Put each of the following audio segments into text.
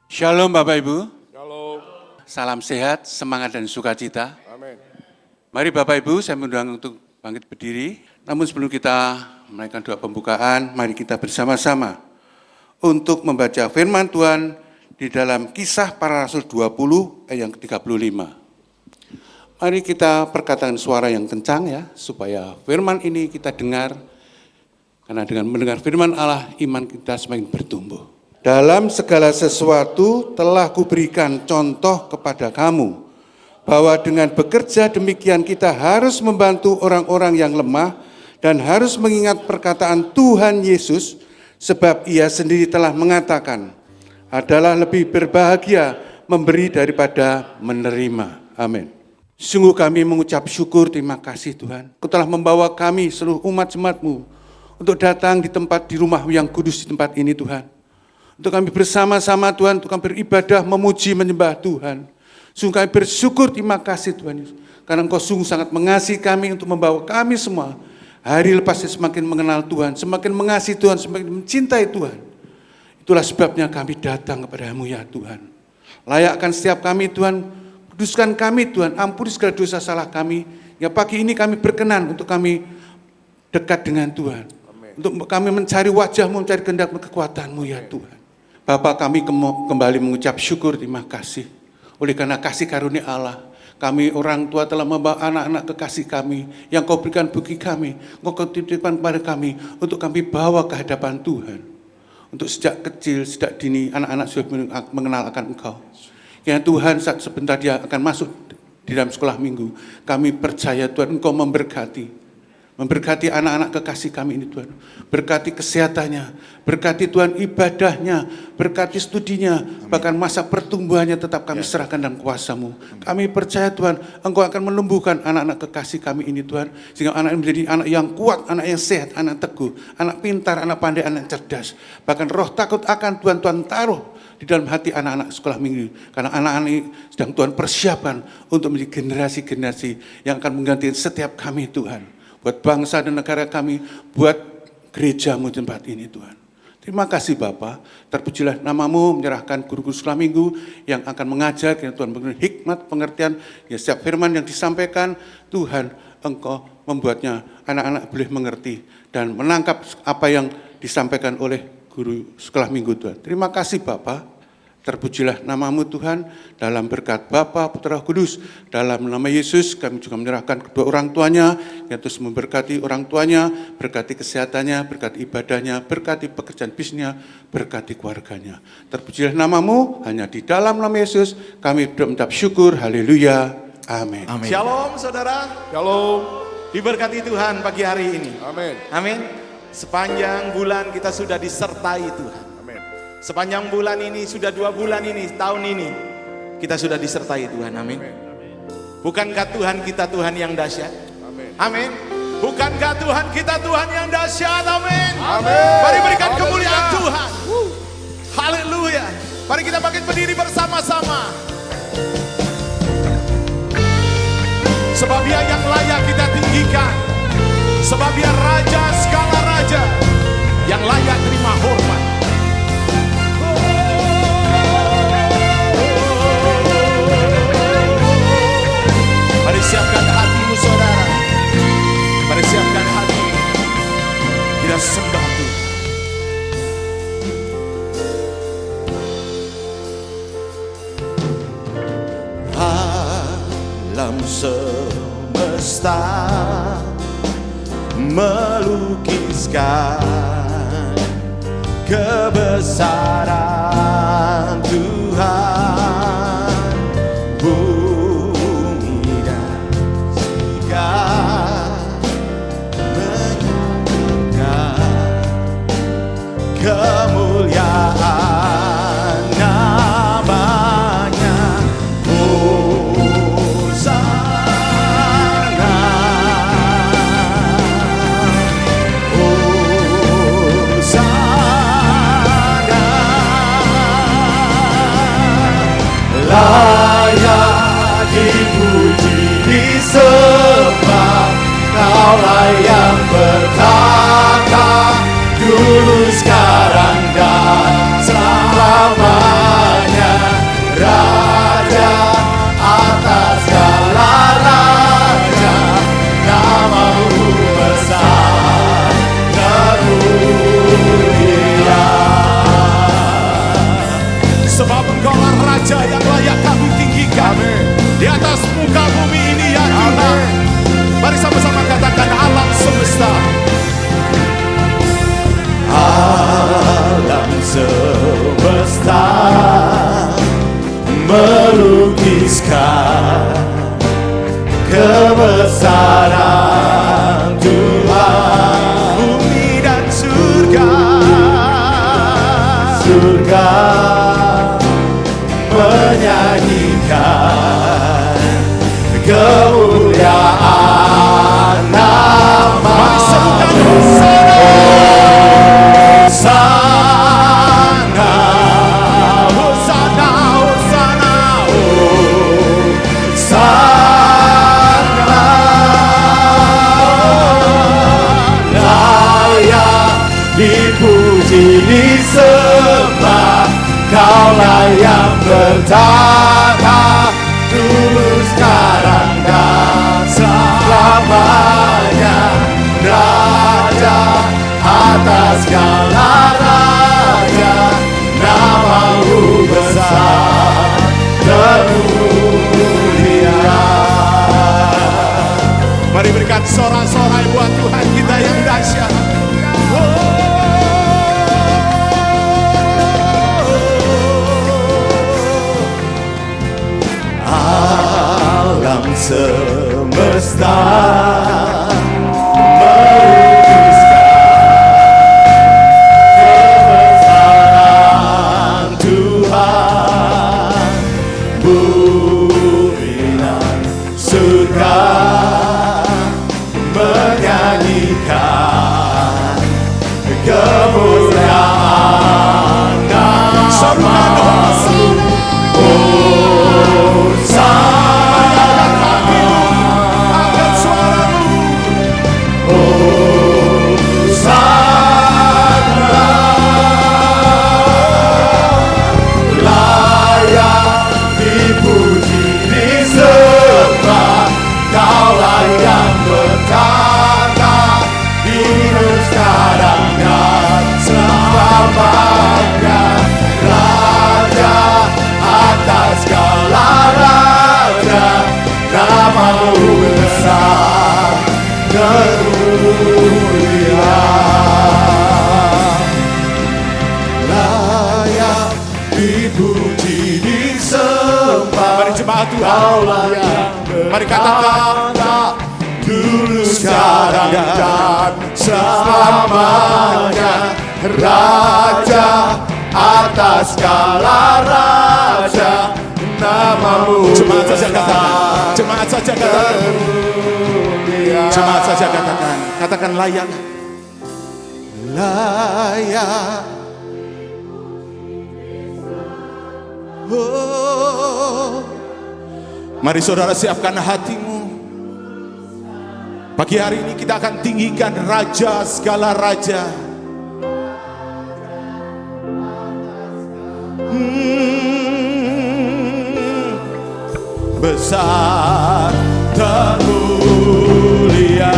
Shalom Bapak Ibu. Shalom. Salam sehat, semangat dan sukacita. Amin. Mari Bapak Ibu, saya mengundang untuk bangkit berdiri. Namun sebelum kita menaikkan doa pembukaan, mari kita bersama-sama untuk membaca firman Tuhan di dalam Kisah Para Rasul 20 ayat yang ke-35. Mari kita perkatakan suara yang kencang ya, supaya firman ini kita dengar. Karena dengan mendengar firman Allah, iman kita semakin bertumbuh. Dalam segala sesuatu telah kuberikan contoh kepada kamu, bahwa dengan bekerja demikian kita harus membantu orang-orang yang lemah dan harus mengingat perkataan Tuhan Yesus, sebab ia sendiri telah mengatakan, adalah lebih berbahagia memberi daripada menerima. Amin. Sungguh kami mengucap syukur, terima kasih Tuhan. Kau telah membawa kami seluruh umat jemaat-Mu untuk datang di tempat di rumah yang kudus di tempat ini Tuhan. Untuk kami bersama-sama Tuhan, untuk kami beribadah, memuji, menyembah Tuhan. Sungguh kami bersyukur, terima kasih Tuhan Yesus. Karena Engkau sungguh sangat mengasihi kami untuk membawa kami semua hari lepasnya semakin mengenal Tuhan, semakin mengasihi Tuhan, semakin mencintai Tuhan. Itulah sebabnya kami datang kepada-Mu ya Tuhan. Layakkan setiap kami Tuhan, kuduskan kami Tuhan, ampuni segala dosa salah kami. Ya pagi ini kami berkenan untuk kami dekat dengan Tuhan. Amen. Untuk kami mencari wajah-Mu, mencari kehendak kekuatan-Mu ya Tuhan. Bapa, kami kembali mengucap syukur, terima kasih. Oleh karena kasih karunia Allah, kami orang tua telah membawa anak-anak kekasih kami, yang Kau berikan bagi kami, Kau titipkan kepada kami, untuk kami bawa ke hadapan Tuhan. Untuk sejak kecil, sejak dini, anak-anak sudah mengenal akan Engkau. Ya Tuhan, saat sebentar dia akan masuk di dalam sekolah minggu, kami percaya Tuhan Engkau memberkati anak-anak kekasih kami ini Tuhan. Berkati kesehatannya, berkati Tuhan ibadahnya, berkati studinya, amin. Bahkan masa pertumbuhannya tetap kami serahkan dalam kuasa-Mu. Amin. Kami percaya Tuhan, Engkau akan menumbuhkan anak-anak kekasih kami ini Tuhan. Sehingga anak ini menjadi anak yang kuat, anak yang sehat, anak teguh, anak pintar, anak pandai, anak cerdas. Bahkan roh takut akan Tuhan taruh di dalam hati anak-anak sekolah minggu. Karena anak-anak ini sedang Tuhan persiapkan untuk menjadi generasi-generasi yang akan menggantikan setiap kami Tuhan. Buat bangsa dan negara kami, buat gereja-Mu tempat ini Tuhan. Terima kasih Bapa, terpujilah nama-Mu, menyerahkan guru-guru sekolah minggu yang akan mengajar, Tuhan berikan hikmat, pengertian, ya setiap firman yang disampaikan, Tuhan Engkau membuatnya anak-anak boleh mengerti dan menangkap apa yang disampaikan oleh guru sekolah minggu Tuhan. Terima kasih Bapa. Terpujilah nama-Mu Tuhan, dalam berkat Bapa, Putra, Kudus, dalam nama Yesus kami juga menyerahkan kedua orang tuanya, yang terus memberkati orang tuanya, berkati kesehatannya, berkati ibadahnya, berkati pekerjaan bisnisnya, berkati keluarganya. Terpujilah nama-Mu, hanya di dalam nama Yesus kami mengucap syukur, haleluya, amin. Amin. Shalom saudara, Shalom. diberkati Tuhan pagi hari ini. Amin. Amin. Sepanjang bulan kita sudah disertai Tuhan. Sepanjang bulan ini, sudah 2 bulan ini, tahun ini, kita sudah disertai Tuhan, amin. Bukankah Tuhan kita Tuhan yang dahsyat? Amin. Amin. Bukankah Tuhan kita Tuhan yang dahsyat, amin. Amin. Mari berikan kemuliaan Tuhan. Haleluya. Mari kita bangkit berdiri bersama-sama. Sebab Dia yang layak kita tinggikan. Sebab Dia Raja segala raja, yang layak terima hormat. Mari siapkan hatimu saudara. Mari siapkan hati. Kita sembah Tuhan. Alam semesta melukiskan kebesaran Tuhan. Bumi dan segala menyatakan kemuliaan namanya. Hosana, Hosana, layak dipuji disembah, Kaulah yang bertata dulu sekarang dan selamanya. menyanyikan kemuliaan nama. Mari serukan Hosana, Hosana, Hosana, Hosana. Layak dipuji, disembah, Kaulah yang bertata dulu, sekarang dan selamanya. Raja atas segala raja, namamu besar termulia. Mari berikan sorak-sorai buat Tuhan kita yang dahsyat. Alam semesta melukiskan kebesaran Tuhan. Bumi dan surga menyanyikan kemuliaan namamu. Layak dipuji, disembah. Mari jemaat Tuhan, mari katakan dulu, sekarang dan selamanya. Raja atas segala raja, namamu. Jemaat saja katakan, jemaat saja katakan, jemaat saja katakan, katakan layak, layak. Oh, mari saudara siapkan hatimu. Pagi hari ini kita akan tinggikan Raja segala raja. Besar termulia,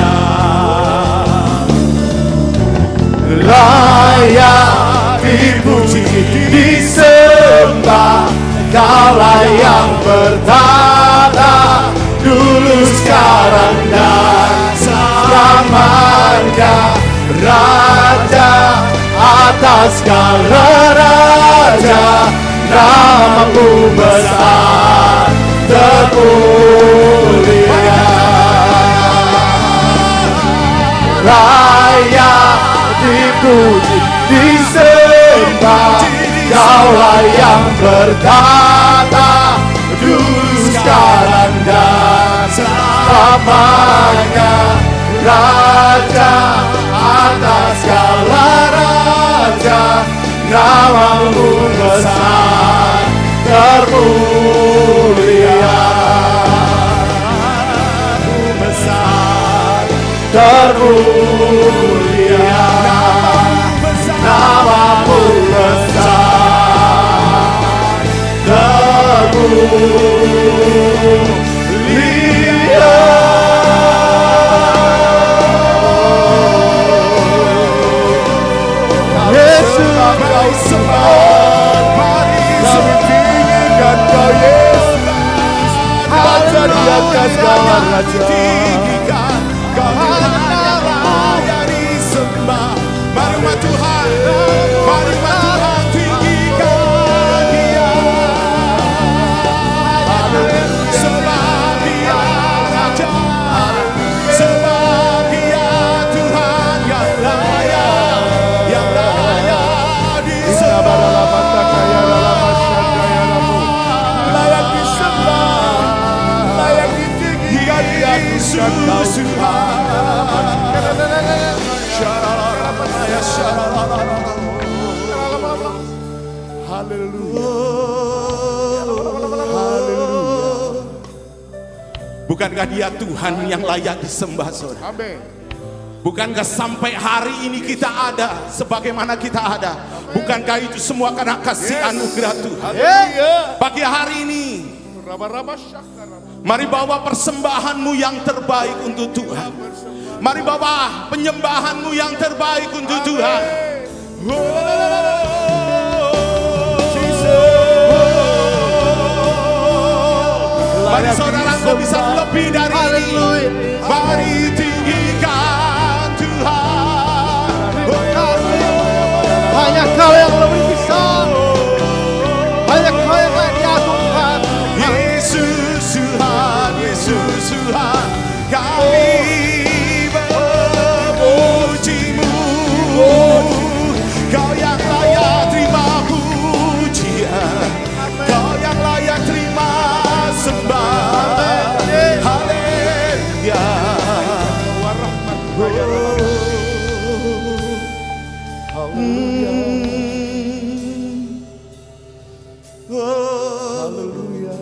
layak dipuji, disembah. Kaulah yang bertata dulu, sekarang dan selamanya. Raja atas segala raja, namamu besar termulia. Layak dipuji, disembah. Kaulah yang bertata dulu, sekarang dan selamanya. Raja atas segala raja, namamu besar termulia. Namamu besar termulia. Namamu besar termulia. Yesus, kami sembah, kami tinggikan Kau Yesus. Raja di atas segala raja, Kau layak disembah. Mari umat Tuhan, mari umat Tuhan, tinggikan Dia. Sembah Bukankah Dia Tuhan yang layak disembah, saudara? Amin. Bukankah sampai hari ini kita ada sebagaimana kita ada? Bukankah itu semua karena kasih anugerah Tuhan? Pagi hari ini, mari bawa persembahanmu yang terbaik untuk Tuhan. Mari bawa penyembahanmu yang terbaik untuk Tuhan. Mari saudara, kau bisa lebih dari ini. Mari tinggikan Tuhan. Hanya Kau yang lebih besar. Hanya Kau yang layak diagungkan. Yesus Tuhan, Yesus Tuhan, kami memuji-Mu. Kau yang layak terima pujian, Kau yang layak terima sembah. Haleluya. Haleluya.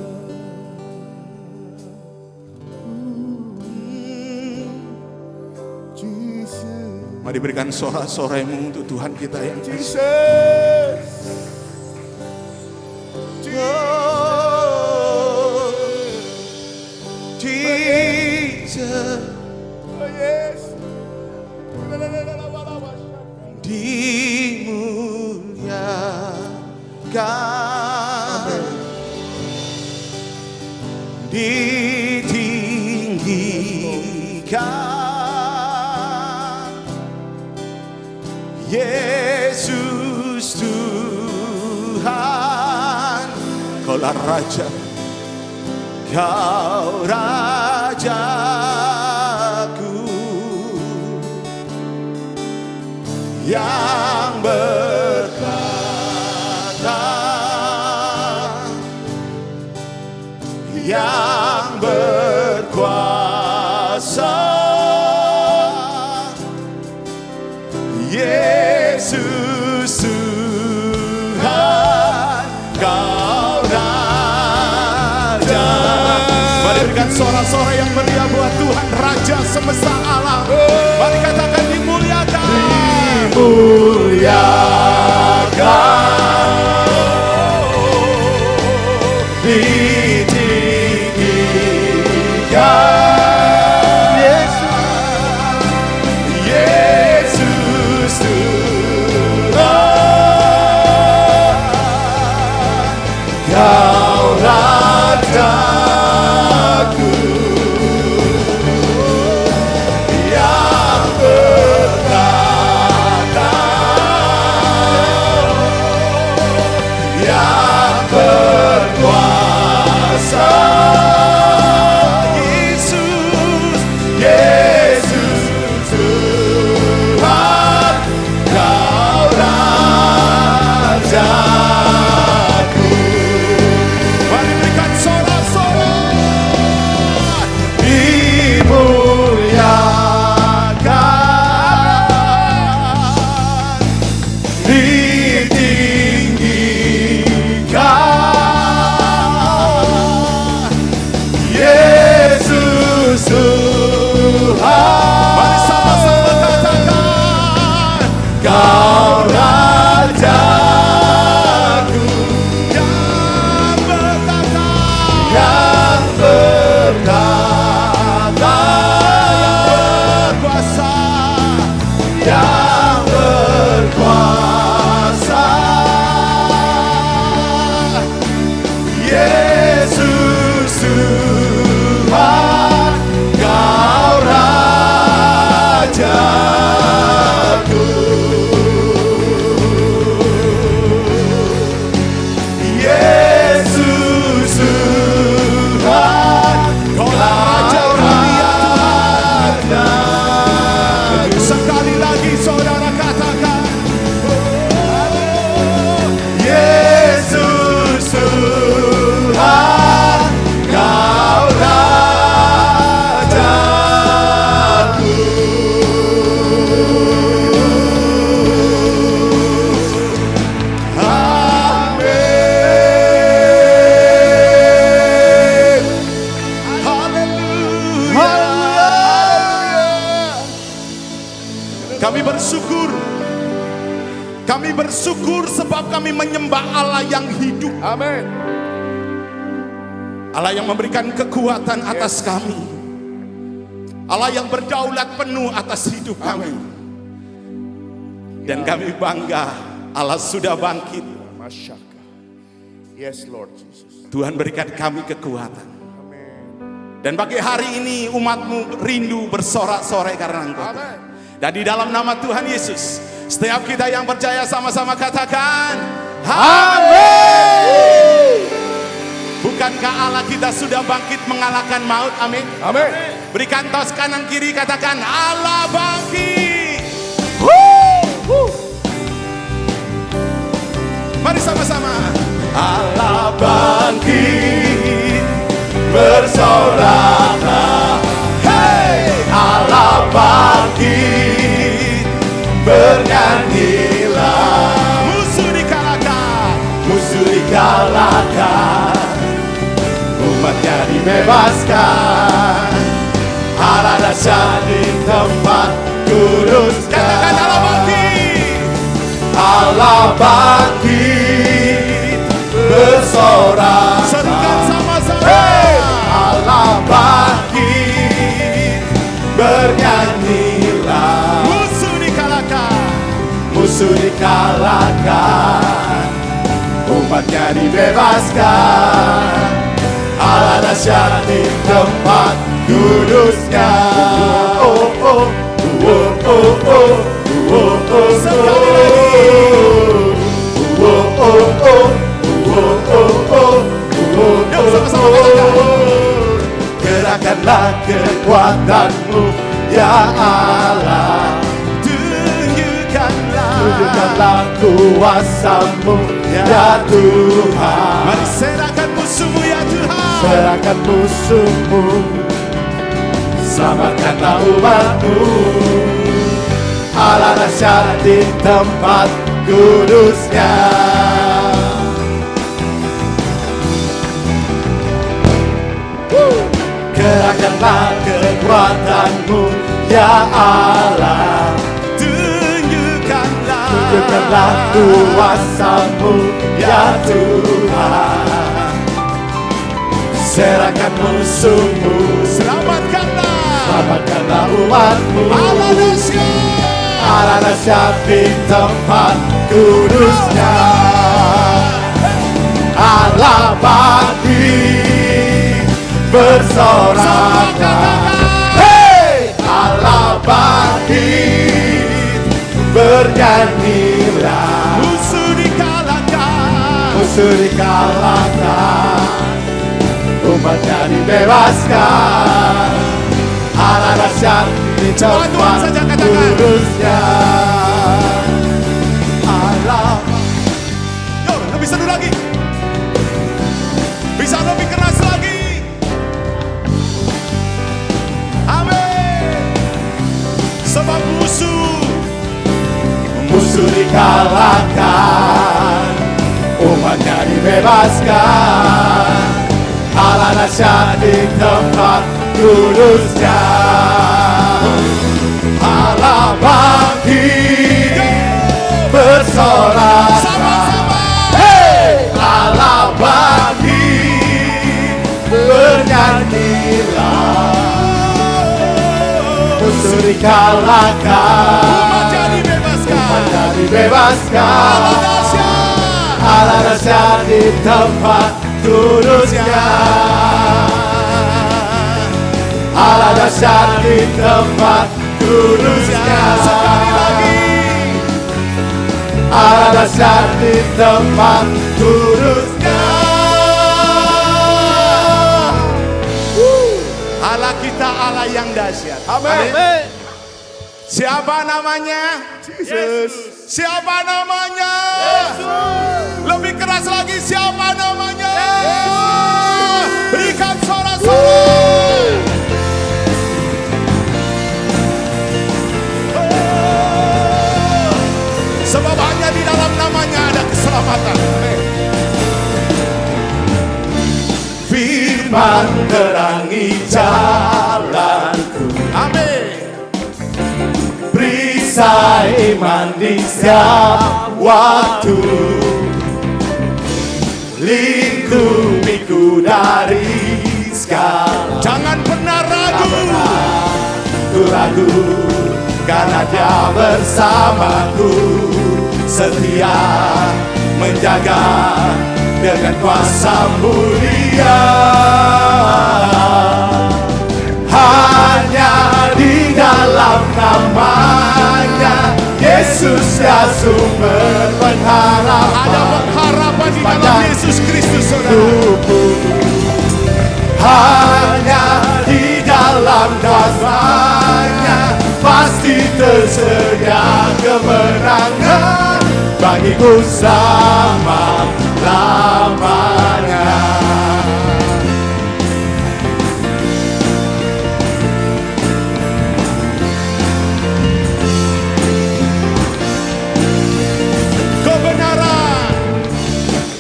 Mari berikan sorak-soraimu untuk Tuhan kita yang Jesus. Jesus, Oh yes. dimuliakan, ditinggikan, Yesus Tuhan, Kaulah Raja, Kau Rajaku yang berkata, yang berkuasa, Yesus Tuhan, Kau Raja. Mari berikan sorak-sorai yang meriah buat Tuhan Raja semesta alam. Mari katakan dimuliakan, dimuliakan, ditinggikan, Yesus Tuhan, Kau Rajaku yang berkata, yang berkuasa, Yesus, Yesus Tuhan, Kau Rajaku. bersyukur sebab kami menyembah Allah yang hidup. Amin. Allah yang memberikan kekuatan atas kami. Allah yang berdaulat penuh atas hidup kami. Dan kami bangga Allah sudah bangkit. Masyaka. Yes Lord Jesus. Tuhan berikan kami kekuatan. Amin. Dan pagi hari ini umatmu rindu bersorak-sorai karena Engkau. Amin. Dan di dalam nama Tuhan Yesus, setiap kita yang percaya sama-sama katakan Amin. Bukankah Allah kita sudah bangkit mengalahkan maut? Amin. Amin. Berikan tos kanan kiri, katakan Allah bangkit. Mari sama-sama. Allah bangkit, bersoraklah. Hey, Allah bangkit, bernyanyilah. Musuh dikalahkan, musuh dikalahkan. Umatnya dibebaskan. Allah dahsyat di tempat kudus. Katakan Allah bangkit. Allah bangkit, bersorak. Serukan sama-sama. Hey! Allah bangkit, bernyanyilah. Musuh dikalahkan, musuh dikalahkan. Umatnya dibebaskan. Allah dahsyat di tempat kudusnya. Oh, oh, oh, oh, oh, oh, oh. Sekali lagi. Oh, oh, oh, oh, oh, oh, oh. Yuk sama-sama katakan. Gerakanlah kekuatanmu ya Allah. Tunjukkanlah kuasamu ya Tuhan. Mari serahkan musuhmu ya Tuhan. Serahkan musuhmu, selamatkanlah umatmu. Allah dahsyat di tempat kudusnya. Gerakkanlah kekuatanmu ya Allah. Tunjukkanlah kuasamu ya Tuhan. Serahkan musuhmu, selamatkanlah umatmu. Allah dahsyat di tempat kudusnya. Allah bangkit, bersoraklah. Hey, Allah bangkit, bernyanyilah. Musuh dikalahkan, musuh dikalahkan. Umatnya dibebaskan. Allah dahsyat di tempat kudusnya. Allah. Yo, lebih seru lagi. Bisa lebih keras lagi. Amin. Sebab musuh dikalahkan, umatnya dibebaskan. Allah dahsyat di tempat kudusnya. Allah bangkit, bersorak. Hey, Allah bangkit, bernyanyilah. Musuh dikalahkan, umatnya dibebaskan. Allah dahsyat di tempat kudusnya. Allah dahsyat di tempat kudusnya. Sekali lagi. Allah dahsyat di tempat kudusnya. Allah kita Allah yang dahsyat. Amin. Siapa namanya? Yesus. Siapa namanya? Yesus. Lebih keras lagi, siapa namanya? Yesus. Berikan sorak-sorai. Sebab hanya di dalam namanya ada keselamatan. Firman terangi jalanku. Amin. Perisai iman di setiap waktu, lindungiku dari segala. Jangan pernah ragu, karena Dia bersamaku, setia menjaga dengan kuasa mulia. Hanya di dalam nama-Nya Yesus ya sumber pengharapan. Ada pengharapan di dalam Yesus Kristus, saudara. Hanya di dalam nama-Nya pasti tersedia kemenangan bagiku selama-lamanya.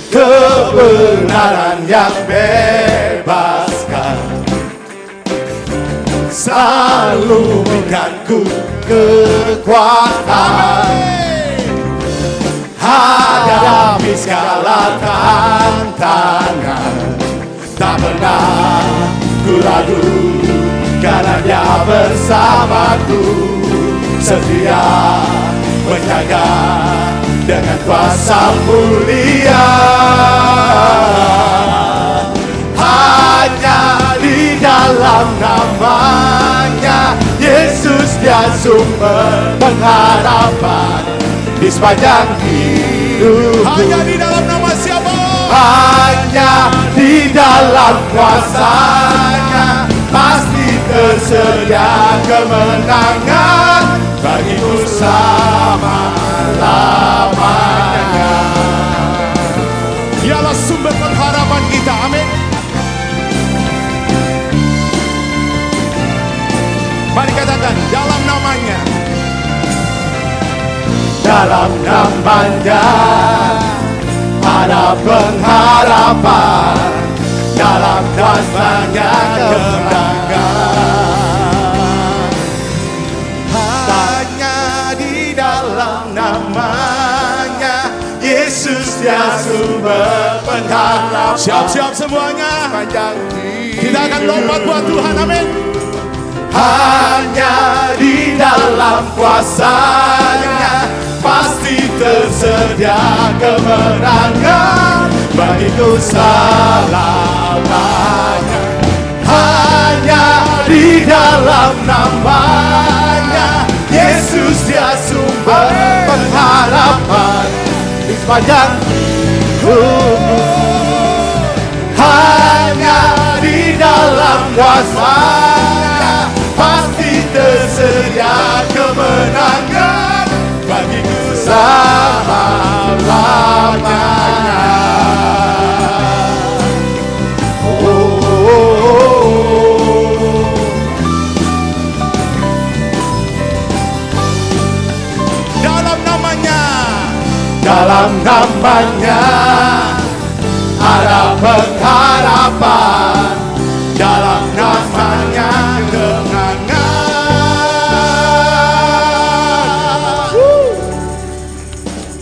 Kebenaran yang bebaskan selalu memberikanku kekuatan hadapi segala tantangan. Tak pernah ku ragu, karena Dia bersamaku, setia menjaga dengan kuasa mulia. Hanya di dalam nama-Nya Yesus Dia sumber pengharapan di sepanjang hidupku. Hanya di dalam nama siapa? Hanya di dalam kuasa-Nya pasti tersedia kemenangan bagiku selama-lamanya. Dialah sumber pengharapan kita, amin. Mari katakan, dalam nama-Nya. Dalam nama-Nya ada pengharapan, dalam kuasa-Nya kemenangan. Hanya di dalam nama-Nya Yesus Dia sumber pengharapan. Siap-siap semuanya, kita akan lompat buat Tuhan, amin. Hanya di dalam kuasa-Nya pasti tersedia kemenangan bagiku selamanya. Hanya di dalam nama-Nya Yesus Dia sumber pengharapan di sepanjang hidupku. Hanya di dalam kuasa-Nya pasti tersedia kemenangan bagiku selama-lamanya. Dalam nama-Nya, dalam nama-Nya ada pengharapan, dalam nama-Nya kemenangan.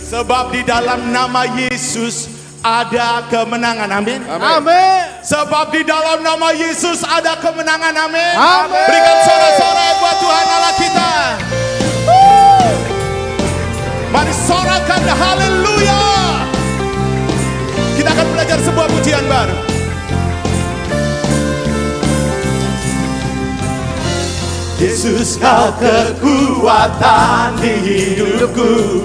Sebab di dalam nama Yesus ada kemenangan, amin. Amin. Sebab di dalam nama Yesus ada kemenangan, amin. Amin. Berikan sorak-sorai buat Tuhan Allah kita. Mari sorakan haleluya. Kita akan belajar sebuah pujian baru. Yesus, Kau kekuatan di hidupku,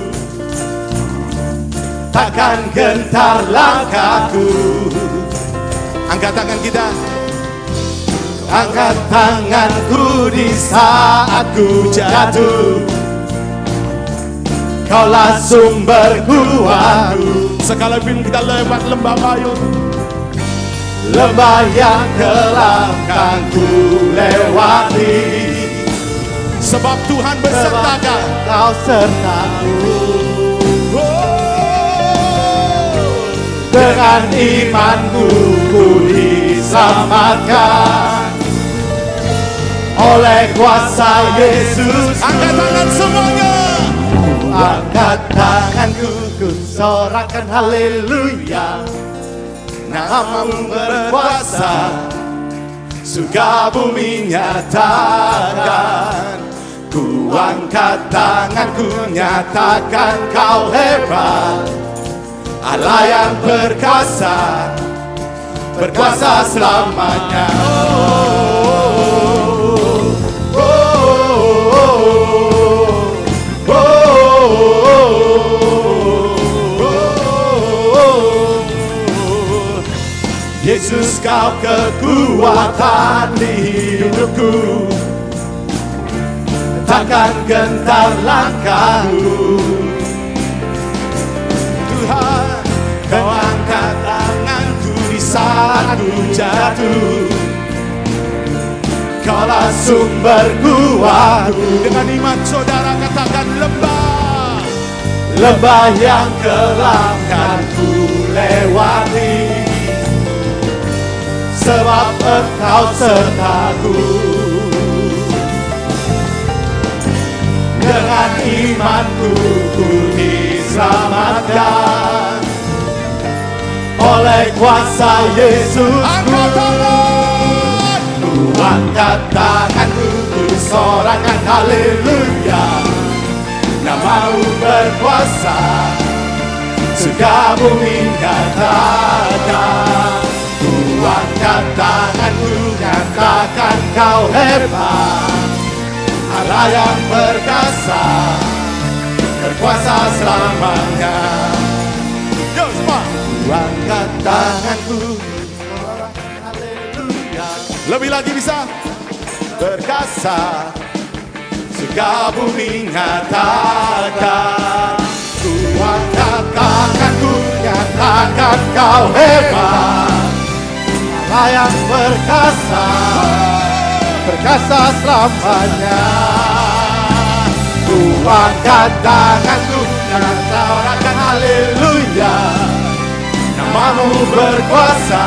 takkan gentar langkahku. Angkat tangan kita. Angkat tanganku di saat ku jatuh. Kaulah sumber kuatku. Sekalipun kita lewat lembah payung, lembah yang kelam kan ku lewati. Sebab Tuhan bersertakan, Kau sertaku. Dengan imanku ku diselamatkan oleh kuasa Yesus. Angkat tangan semuanya. Angkat tanganku ku sorakan haleluya. Namamu berkuasa, surga bumi nyatakan. Ku angkat tanganku nyatakan kau hebat, Allah yang berkuasa, berkuasa selamanya. Yesus, kau kekuatan di hidupku, takkan gentar langkahku. Tuhan, kau angkat tanganku di saat ku jatuh. Kaulah sumber kuatku. Dengan iman saudara katakan lembah. Lembah yang kelam kan ku lewati, sebab Engkau sertaku. Dengan imanku ku diselamatkan oleh kuasa Yesus. Angkat tangan. Ku angkat tanganku, ku sorakan haleluya. Namamu berkuasa, surga bumi nyatakan. Ku angkat tanganku, nyatakan kau hebat, Allah yang berkuasa, berkuasa selamanya. Yo semua. Ku angkat tanganku, haleluya. Lebih lagi bisa. Berkuasa, surga bumi nyatakan. Ku angkat tanganku, nyatakan kau hebat, Allah yang berkuasa, berkuasa selamanya. Ku angkat tanganku, nyatakan haleluya. Namamu berkuasa,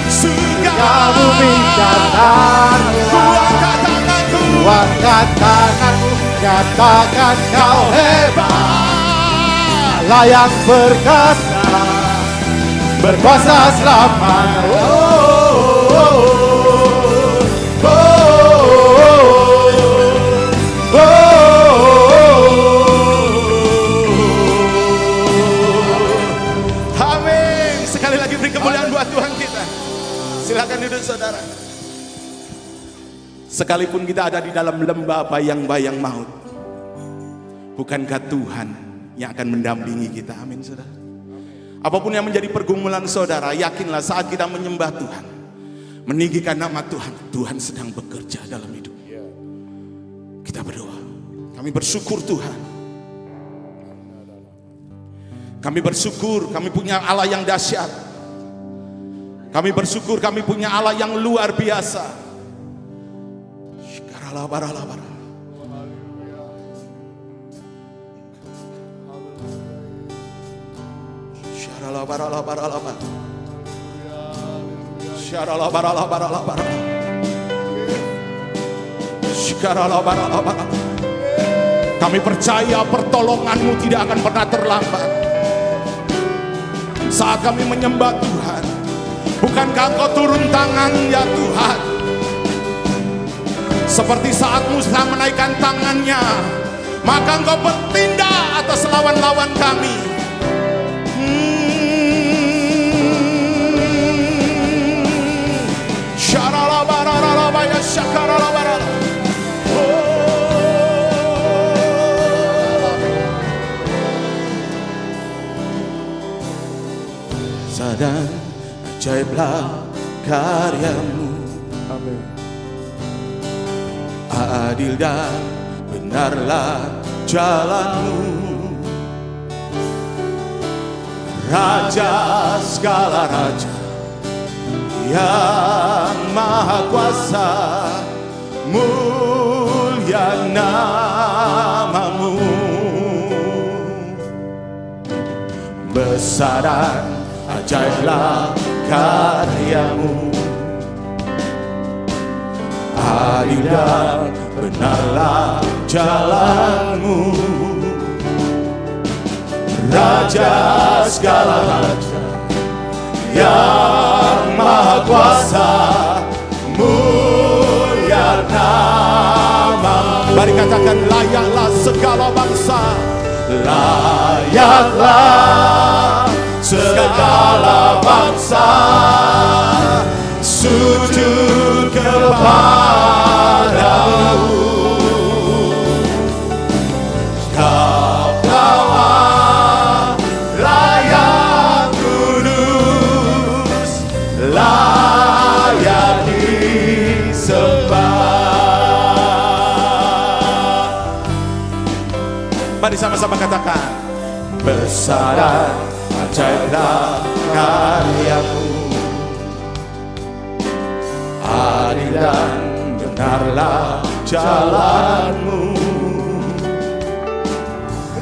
surga bumi nyatakan. Ku angkat tanganku. Ku angkat tanganku, nyatakan kau hebat, Allah yang berkuasa, berkuasa selamanya. Amin. Sekali lagi beri kemuliaan buat Tuhan kita. Silakan duduk saudara. Sekalipun kita ada di dalam lembah bayang-bayang maut, bukankah Tuhan yang akan mendampingi kita? Amin saudara. Apapun yang menjadi pergumulan saudara, yakinlah saat kita menyembah Tuhan, meninggikan nama Tuhan, Tuhan sedang bekerja dalam hidup. Kita berdoa. Kami bersyukur Tuhan. Kami bersyukur kami punya Allah yang dahsyat. Kami bersyukur kami punya Allah yang luar biasa. Kami percaya pertolongan-Mu tidak akan pernah terlambat. Saat kami menyembah Tuhan, bukankah Engkau turun tangan ya Tuhan? Seperti saat Musa menaikkan tangannya, maka Engkau bertindak atas lawan-lawan kami. Sadar ajaiblah karya-Mu, Amin. adil dan benarlah jalan-Mu, Raja segala raja yang maha kuasa, mulia nama-Mu, besar dan ajaiblah karya-Mu, adil dan benarlah jalan-Mu, Raja segala raja, yang maha kuasa, mulia nama-Mu. Mari katakan, layaklah segala bangsa, layaklah segala bangsa sujud kepadamu. Kau layak kudus, layak disembah. Mari sama-sama katakan, besar dan ajaiblah karya-Mu, adil dan benarlah jalan-Mu.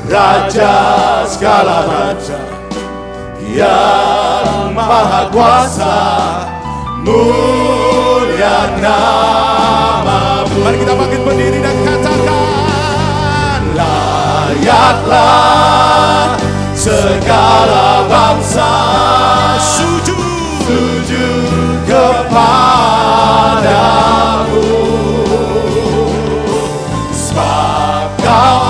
Raja segala raja, yang maha kuasa, mulia nama-Mu. Mari kita bangkit berdiri dan katakan, layaklah segala bangsa sujud kepadamu, sebab Kau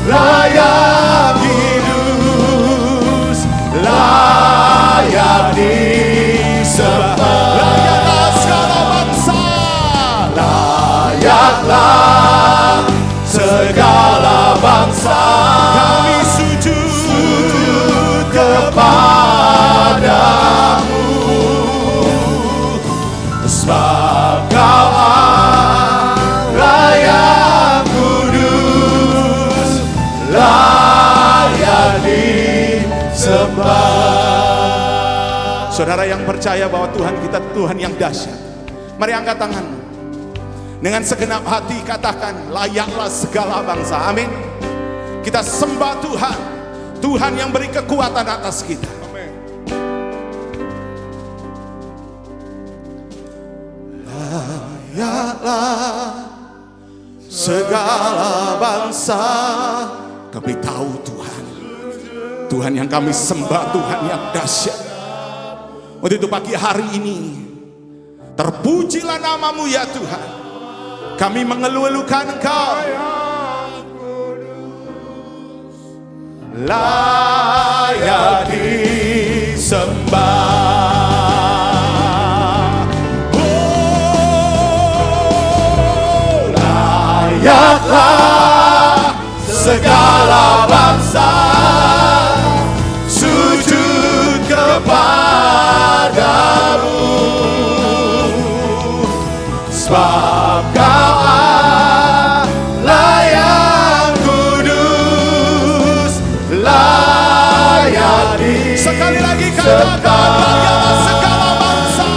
layak hidup, layak disembah. Layaklah segala bangsa, layaklah segala bangsa, kami sujud kepadamu, sebab Kau layak kudus, layak disembah. Saudara yang percaya bahwa Tuhan kita Tuhan yang dahsyat, mari angkat tanganmu. Dengan segenap hati katakan, layaklah segala bangsa. Amin. Kita sembah Tuhan, Tuhan yang beri kekuatan atas kita. Amin. Layaklah segala bangsa, kami tahu Tuhan yang kami sembah, Tuhan yang dahsyat. Untuk itu pagi hari ini, terpujilah nama-Mu ya Tuhan. Kami mengeluh-elukan Engkau, layak disembah. Oh, layaklah segala bangsa sujud kepadamu, sebab Kau layak kudus, layak disembah. Sekali lagi katakan, layaklah segala bangsa,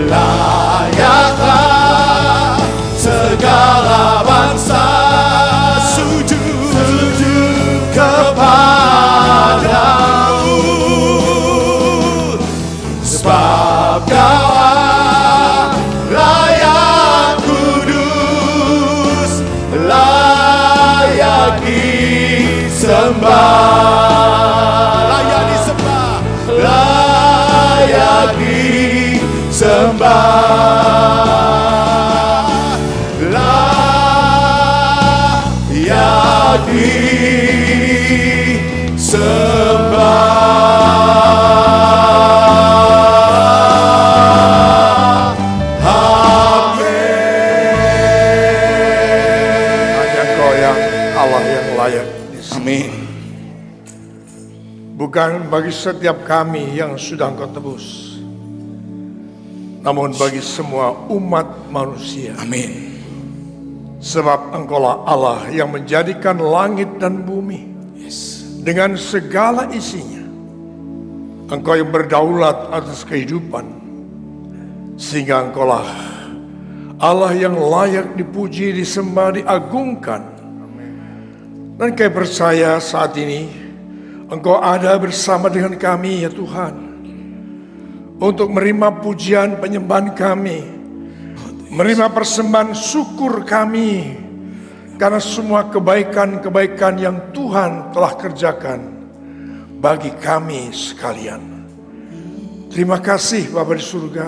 layaklah segala bangsa sujud kepadamu, sebab Kau layak kudus, layak disembah. Layak disembah, layak disembah, layak disembah. Amin. Bukan bagi setiap kami yang sudah Engkau tebus, namun bagi semua umat manusia. Amin. Sebab Engkaulah Allah yang menjadikan langit dan bumi dengan segala isinya. Engkau yang berdaulat atas kehidupan, sehingga Engkaulah Allah yang layak dipuji, disembah, diagungkan. Dan kami percaya saat ini Engkau ada bersama dengan kami ya Tuhan, untuk menerima pujian penyembahan kami, menerima persembahan syukur kami, karena semua kebaikan-kebaikan yang Tuhan telah kerjakan bagi kami sekalian. Terima kasih Bapa di surga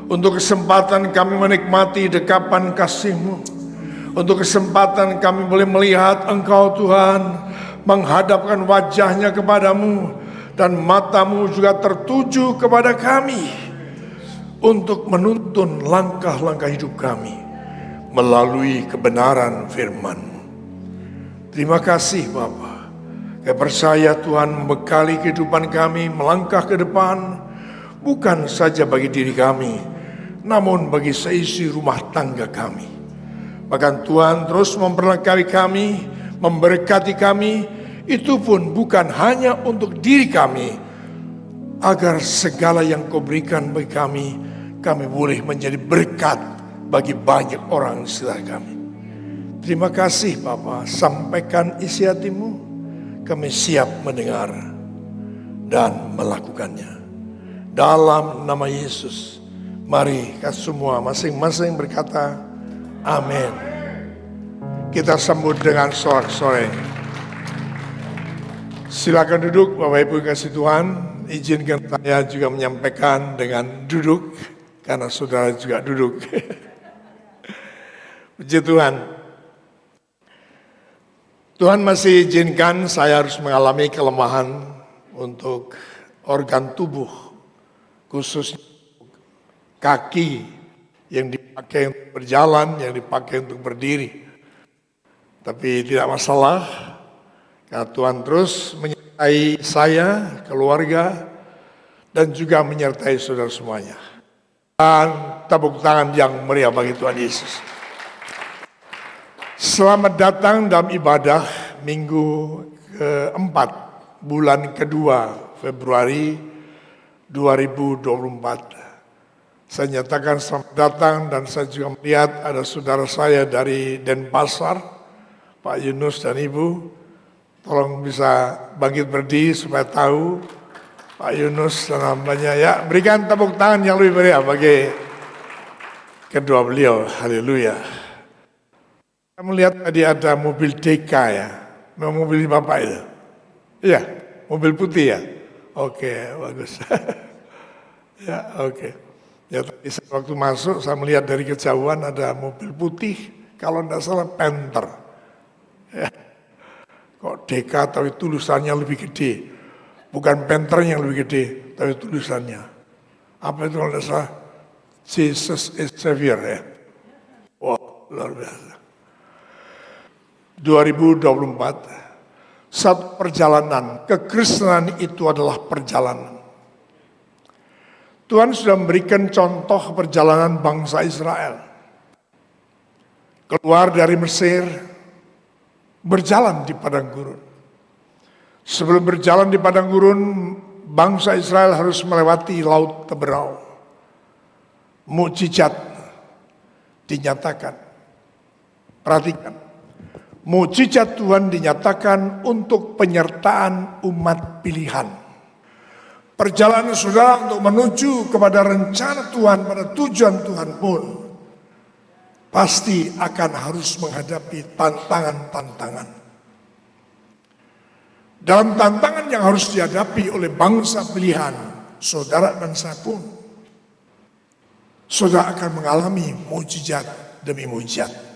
untuk kesempatan kami menikmati dekapan kasih-Mu, untuk kesempatan kami boleh melihat Engkau Tuhan, menghadapkan wajahnya kepadamu, dan matamu juga tertuju kepada kami untuk menuntun langkah-langkah hidup kami melalui kebenaran firman-Mu. Terima kasih Bapa. Kami percaya Tuhan membekali kehidupan kami melangkah ke depan, bukan saja bagi diri kami, namun bagi seisi rumah tangga kami. Bahkan Tuhan terus memperlengkapi kami, memberkati kami, itu pun bukan hanya untuk diri kami, agar segala yang Kau berikan bagi kami boleh menjadi berkat bagi banyak orang di sekitar kami. Terima kasih Bapa, sampaikan isi hati-Mu, kami siap mendengar dan melakukannya. Dalam nama Yesus, mari kita semua masing-masing berkata, amin. Kita sambut dengan sorak-sorai. Silakan duduk Bapak Ibu kasih Tuhan. Izinkan saya juga menyampaikan dengan duduk, karena saudara juga duduk. Puji Tuhan. Tuhan masih izinkan saya harus mengalami kelemahan untuk organ tubuh, khususnya kaki yang dipakai untuk berjalan, yang dipakai untuk berdiri. Tapi tidak masalah, karena Tuhan terus menyertai saya, keluarga, dan juga menyertai saudara semuanya. Dan tepuk tangan yang meriah bagi Tuhan Yesus. Selamat datang dalam ibadah minggu keempat, bulan kedua Februari 2024. Saya nyatakan selamat datang, dan saya juga melihat ada saudara saya dari Denpasar, Pak Yunus dan Ibu. Tolong bisa bangkit berdiri supaya tahu Pak Yunus dan hambanya. Ya, berikan tepuk tangan yang lebih meriah bagi kedua beliau. Haleluya. Saya melihat tadi ada mobil DK ya, memang mobil Bapak itu? Iya, mobil putih ya? Oke, bagus. Ya, oke. Ya, tadi waktu masuk saya melihat dari kejauhan ada mobil putih, kalau tidak salah Panther. Ya. Kok DK tapi tulisannya lebih gede. Bukan Panther yang lebih gede, tapi tulisannya. Apa itu kalau tidak salah? Jesus is Savior ya. Wow, luar biasa. 2024, satu perjalanan, kekristenan itu adalah perjalanan. Tuhan sudah memberikan contoh perjalanan bangsa Israel. Keluar dari Mesir, berjalan di padang gurun. Sebelum berjalan di padang gurun, bangsa Israel harus melewati laut Teberau. Mukjizat dinyatakan. Perhatikan. Mukjizat Tuhan dinyatakan untuk penyertaan umat pilihan. Perjalanan saudara untuk menuju kepada rencana Tuhan, pada tujuan Tuhan pun pasti akan harus menghadapi tantangan-tantangan. Dalam tantangan yang harus dihadapi oleh bangsa pilihan, saudara dan saya pun, saudara akan mengalami mukjizat demi mukjizat.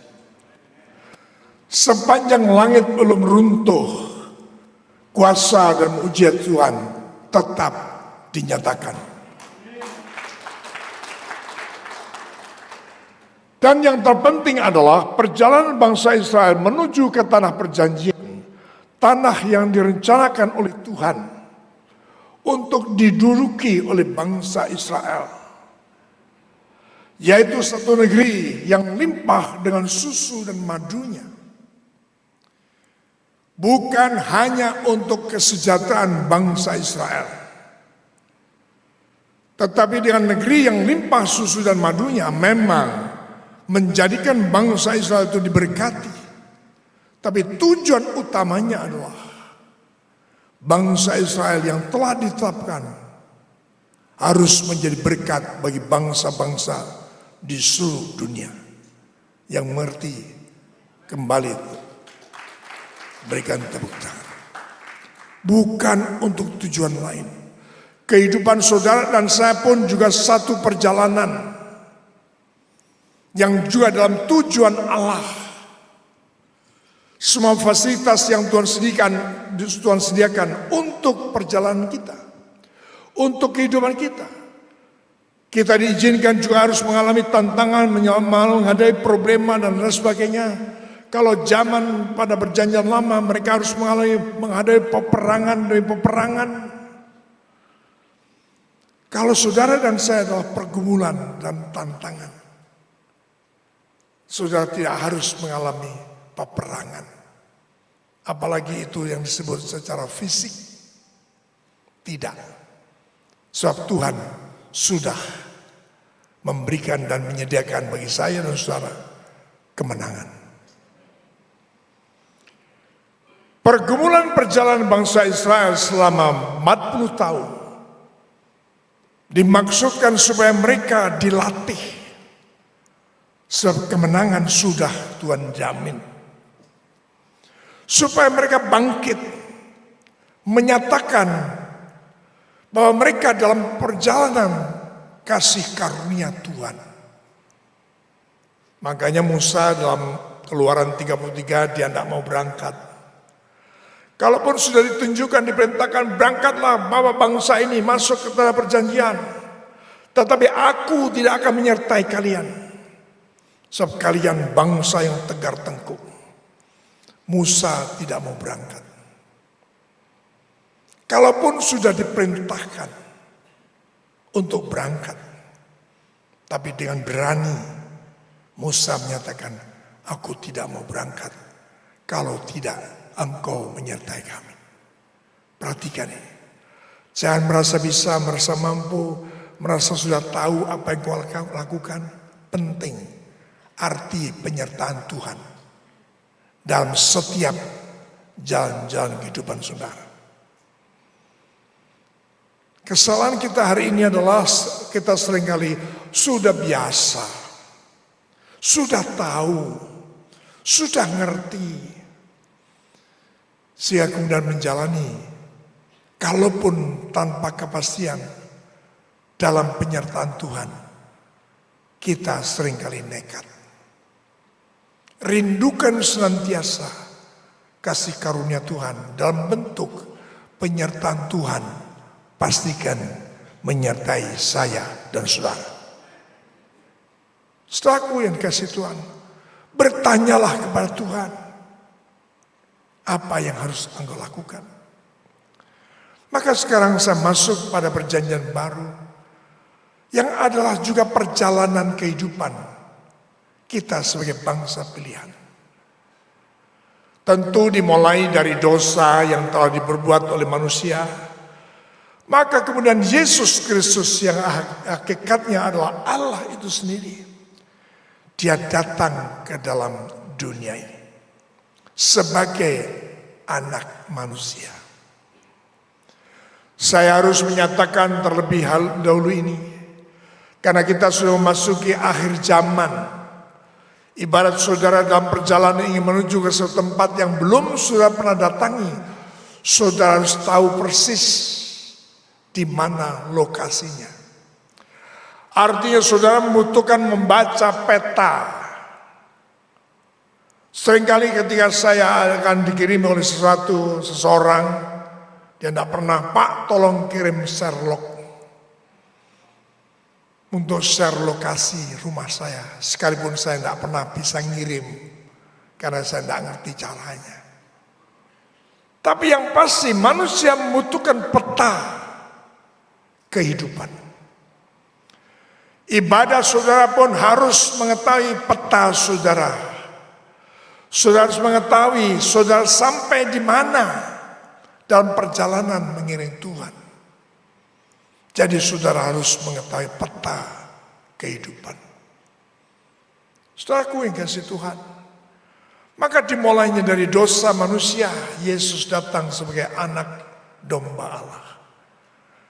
Sepanjang langit belum runtuh, kuasa dan mukjizat Tuhan tetap dinyatakan. Dan yang terpenting adalah perjalanan bangsa Israel menuju ke tanah perjanjian, tanah yang direncanakan oleh Tuhan untuk diduduki oleh bangsa Israel, yaitu satu negeri yang limpah dengan susu dan madunya. Bukan hanya untuk kesejahteraan bangsa Israel, tetapi dengan negeri yang limpah susu dan madunya memang menjadikan bangsa Israel itu diberkati. Tapi tujuan utamanya adalah bangsa Israel yang telah ditetapkan harus menjadi berkat bagi bangsa-bangsa di seluruh dunia yang mengerti kembali berikan tepuk tangan. Bukan untuk tujuan lain. Kehidupan saudara dan saya pun juga satu perjalanan yang juga dalam tujuan Allah. Semua fasilitas yang Tuhan sediakan untuk perjalanan kita, untuk kehidupan kita. Kita diizinkan juga harus mengalami tantangan, menghadapi problema dan lain sebagainya. Kalau zaman pada perjanjian lama mereka harus menghadapi peperangan demi peperangan. Kalau saudara dan saya adalah pergumulan dan tantangan, saudara tidak harus mengalami peperangan. Apalagi itu yang disebut secara fisik. Tidak. Sebab Tuhan sudah memberikan dan menyediakan bagi saya dan saudara kemenangan. Pergumulan perjalanan bangsa Israel selama 40 tahun dimaksudkan supaya mereka dilatih. Sebab kemenangan sudah Tuhan jamin. Supaya mereka bangkit, menyatakan bahwa mereka dalam perjalanan kasih karunia Tuhan. Makanya Musa dalam Keluaran 33 dia tidak mau berangkat. Kalaupun sudah ditunjukkan, diperintahkan berangkatlah bawa bangsa ini masuk ke tanah perjanjian. Tetapi aku tidak akan menyertai kalian. Sebab kalian bangsa yang tegar tengkuk. Musa tidak mau berangkat. Kalaupun sudah diperintahkan untuk berangkat. Tapi dengan berani Musa menyatakan, aku tidak mau berangkat. Kalau tidak, engkau menyertai kami. Perhatikan ini. Jangan merasa bisa, merasa mampu, merasa sudah tahu apa yang kau lakukan. Penting arti penyertaan Tuhan dalam setiap jalan-jalan kehidupan saudara. Kesalahan kita hari ini adalah kita seringkali sudah biasa, sudah tahu, sudah ngerti. Sehingga kemudian menjalani, kalaupun tanpa kepastian dalam penyertaan Tuhan, kita seringkali nekat. Rindukan senantiasa kasih karunia Tuhan dalam bentuk penyertaan Tuhan. Pastikan menyertai saya dan saudara. Saudaraku yang kasih Tuhan, bertanyalah kepada Tuhan. Apa yang harus engkau lakukan? Maka sekarang saya masuk pada perjanjian baru yang adalah juga perjalanan kehidupan kita sebagai bangsa pilihan. Tentu dimulai dari dosa yang telah diperbuat oleh manusia. Maka kemudian Yesus Kristus yang hakikatnya adalah Allah itu sendiri. Dia datang ke dalam dunia ini sebagai anak manusia. Saya harus menyatakan terlebih dahulu ini, karena kita sudah memasuki akhir zaman. Ibarat saudara dalam perjalanan ingin menuju ke suatu tempat yang belum sudah pernah datangi, saudara harus tahu persis di mana lokasinya. Artinya saudara membutuhkan membaca peta. Seringkali ketika saya akan dikirim oleh seseorang, dia tidak pernah, Pak tolong kirim Sherlock untuk share lokasi rumah saya. Sekalipun saya tidak pernah bisa ngirim, karena saya tidak ngerti caranya. Tapi yang pasti manusia membutuhkan peta kehidupan. Ibadah saudara pun harus mengetahui peta saudara. Saudara harus mengetahui saudara sampai di mana dalam perjalanan mengiring Tuhan. Jadi saudara harus mengetahui peta kehidupan. Saudaraku yang kasih Tuhan, maka dimulainya dari dosa manusia, Yesus datang sebagai anak domba Allah,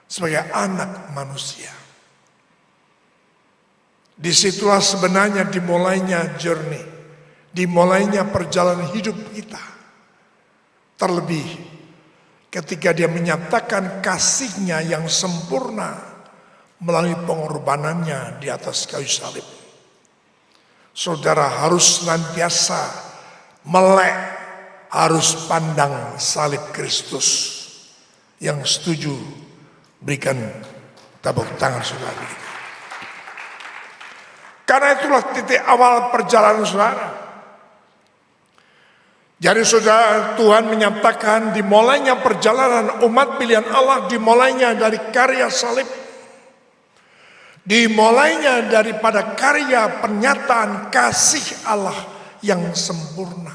sebagai anak manusia. Disitulah sebenarnya dimulainya journey, dimulainya perjalanan hidup kita. Terlebih ketika dia menyatakan kasih-Nya yang sempurna melalui pengorbanannya di atas kayu salib. Saudara harus senantiasa melek, harus pandang salib Kristus. Yang setuju berikan tepuk tangan saudara. Karena itulah titik awal perjalanan saudara. Jadi saudara, Tuhan menyatakan dimulainya perjalanan umat pilihan Allah, dimulainya dari karya salib. Dimulainya daripada karya penyataan kasih Allah yang sempurna.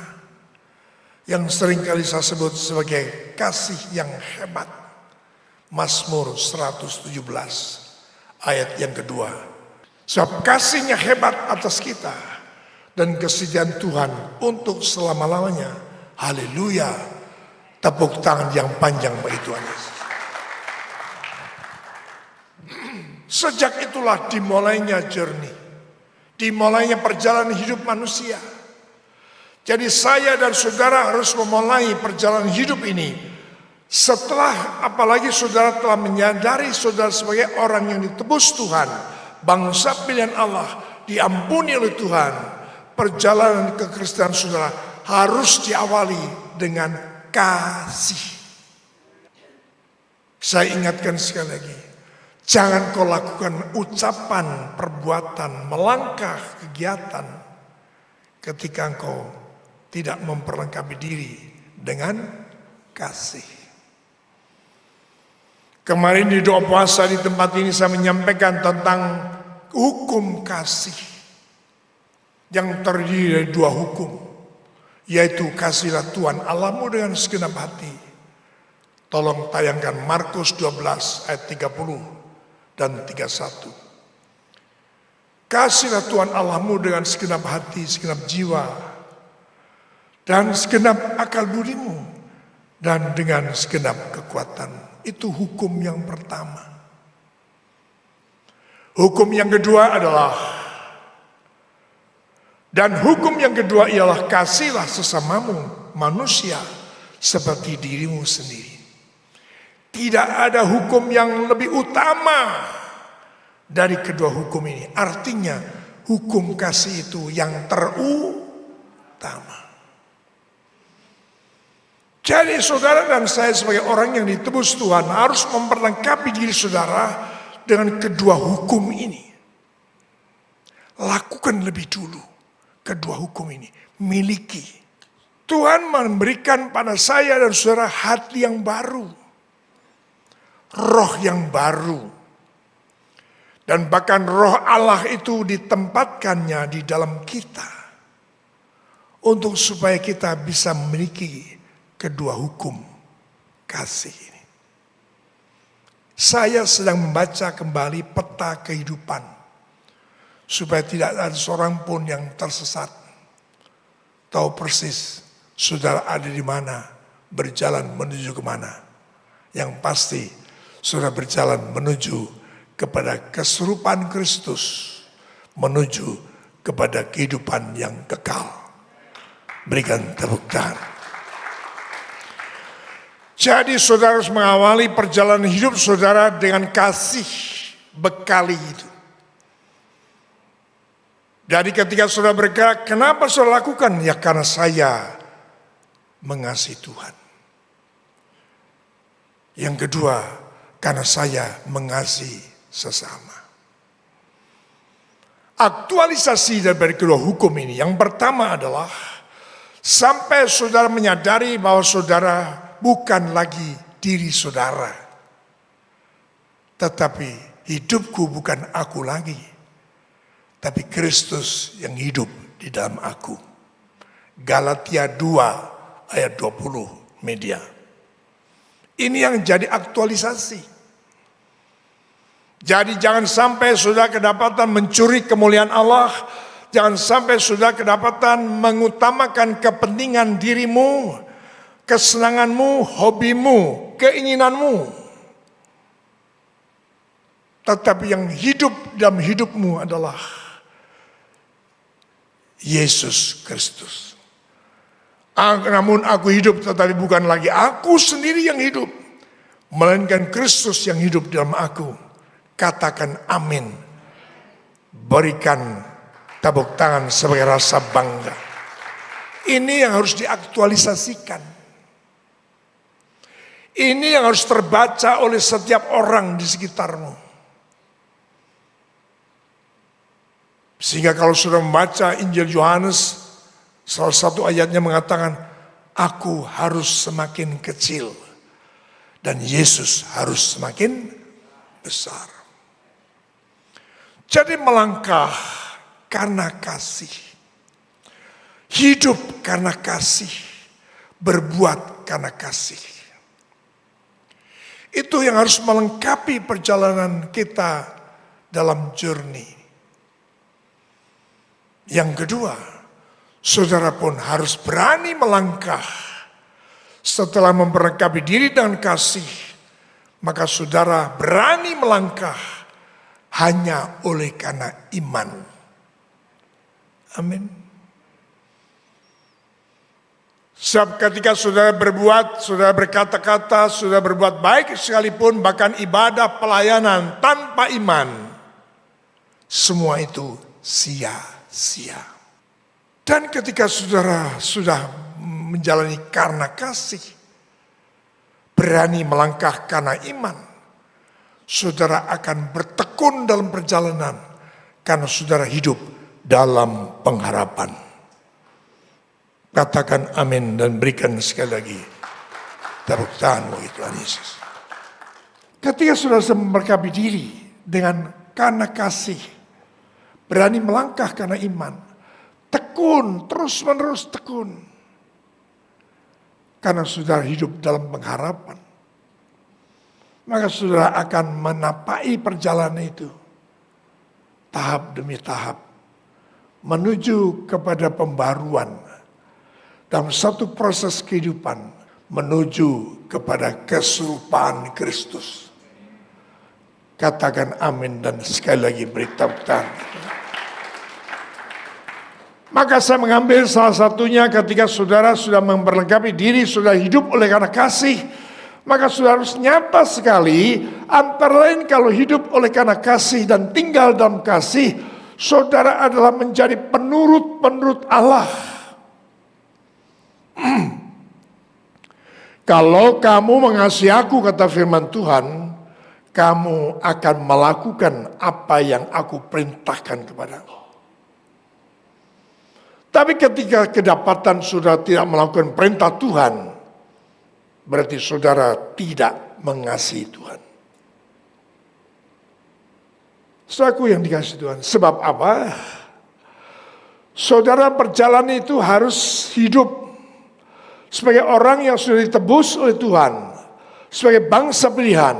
Yang seringkali saya sebut sebagai kasih yang hebat. Mazmur 117 ayat yang kedua. Sebab kasih-Nya hebat atas kita dan kesetiaan Tuhan untuk selama-lamanya. Haleluya. Tepuk tangan yang panjang bagi Tuhan Yesus. Sejak itulah dimulainya journey. Dimulainya perjalanan hidup manusia. Jadi saya dan saudara harus memulai perjalanan hidup ini setelah apalagi saudara telah menyadari saudara sebagai orang yang ditebus Tuhan, bangsa pilihan Allah, diampuni oleh Tuhan. Perjalanan kekristenan saudara harus diawali dengan kasih. Saya ingatkan sekali lagi, jangan kau lakukan ucapan, perbuatan, melangkah, kegiatan ketika engkau tidak memperlengkapi diri dengan kasih. Kemarin di doa puasa di tempat ini saya menyampaikan tentang hukum kasih yang terdiri dari dua hukum, yaitu kasihlah Tuhan Allahmu dengan segenap hati. Tolong tayangkan Markus 12 ayat 30 dan 31. Kasihlah Tuhan Allahmu dengan segenap hati, segenap jiwa, dan segenap akal budimu, dan dengan segenap kekuatan. Itu hukum yang pertama. Hukum yang kedua adalah, dan hukum yang kedua ialah kasihlah sesamamu manusia seperti dirimu sendiri. Tidak ada hukum yang lebih utama dari kedua hukum ini. Artinya hukum kasih itu yang terutama. Jadi saudara dan saya sebagai orang yang ditebus Tuhan harus memperlengkapi diri saudara dengan kedua hukum ini. Lakukan lebih dulu kedua hukum ini. Miliki. Tuhan memberikan pada saya dan saudara hati yang baru. Roh yang baru. Dan bahkan roh Allah itu ditempatkannya di dalam kita. Untuk supaya kita bisa memiliki kedua hukum kasih ini. Saya sedang membaca kembali peta kehidupan. Supaya tidak ada seorang pun yang tersesat. Tahu persis saudara ada di mana, berjalan menuju kemana. Yang pasti saudara berjalan menuju kepada keserupaan Kristus. Menuju kepada kehidupan yang kekal. Berikan tepuk tangan. Jadi saudara harus mengawali perjalanan hidup saudara dengan kasih bekali itu. Jadi ketika saudara bergerak, kenapa saudara lakukan? Ya karena saya mengasihi Tuhan. Yang kedua, karena saya mengasihi sesama. Aktualisasi dari kedua hukum ini, yang pertama adalah sampai saudara menyadari bahwa saudara bukan lagi diri saudara. Tetapi hidupku bukan aku lagi. Tapi Kristus yang hidup di dalam aku. Galatia 2 ayat 20 media. Ini yang jadi aktualisasi. Jadi jangan sampai saudara kedapatan mencuri kemuliaan Allah. Jangan sampai saudara kedapatan mengutamakan kepentingan dirimu, kesenanganmu, hobimu, keinginanmu. Tetapi yang hidup dalam hidupmu adalah Yesus Kristus. Namun aku hidup, tetapi bukan lagi aku sendiri yang hidup, melainkan Kristus yang hidup dalam aku. Katakan amin. Berikan tepuk tangan sebagai rasa bangga. Ini yang harus diaktualisasikan. Ini yang harus terbaca oleh setiap orang di sekitarmu. Sehingga kalau sudah membaca Injil Yohanes, salah satu ayatnya mengatakan, aku harus semakin kecil dan Yesus harus semakin besar. Jadi melangkah karena kasih, hidup karena kasih, berbuat karena kasih. Itu yang harus melengkapi perjalanan kita dalam journey. Yang kedua, saudara pun harus berani melangkah. Setelah memperlengkapi diri dengan kasih, maka saudara berani melangkah hanya oleh karena iman. Amin. Sebab ketika saudara berbuat, saudara berkata-kata, saudara berbuat baik sekalipun, bahkan ibadah pelayanan tanpa iman, semua itu sia-sia. Dan ketika saudara sudah menjalani karena kasih, berani melangkah karena iman, saudara akan bertekun dalam perjalanan karena saudara hidup dalam pengharapan. Katakan amin dan berikan sekali lagi tepuk tangan bagi Tuhan Yesus. Ketika saudara memperlengkapi diri dengan karena kasih, berani melangkah karena iman, tekun, terus menerus tekun. Karena saudara hidup dalam pengharapan, maka saudara akan menapai perjalanan itu tahap demi tahap menuju kepada pembaruan dalam satu proses kehidupan menuju kepada keserupaan Kristus. Katakan amin dan sekali lagi beri tepuk tangan. Maka saya mengambil salah satunya ketika saudara sudah memperlengkapi diri, sudah hidup oleh karena kasih, maka saudara harus nyata sekali, antara lain kalau hidup oleh karena kasih dan tinggal dalam kasih, saudara adalah menjadi penurut Allah. Kalau kamu mengasihi aku, kata firman Tuhan, kamu akan melakukan apa yang aku perintahkan kepadamu. Tapi ketika kedapatan saudara tidak melakukan perintah Tuhan, berarti saudara tidak mengasihi Tuhan. Saudaraku yang dikasihi Tuhan, sebab apa? Saudara perjalanan itu harus hidup sebagai orang yang sudah ditebus oleh Tuhan, sebagai bangsa pilihan,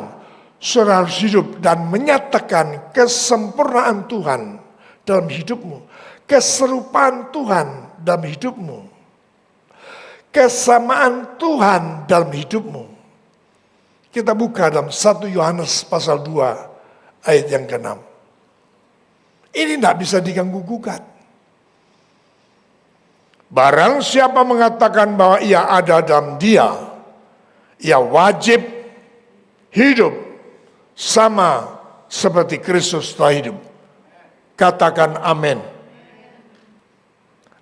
saudara harus hidup dan menyatakan kesempurnaan Tuhan dalam hidupmu, keserupaan Tuhan dalam hidupmu, kesamaan Tuhan dalam hidupmu. Kita buka dalam 1 Yohanes pasal 2 ayat yang ke-6. Ini tidak bisa diganggu-gugat. Barang siapa mengatakan bahwa ia ada dalam dia, ia wajib hidup sama seperti Kristus telah hidup. Katakan amin.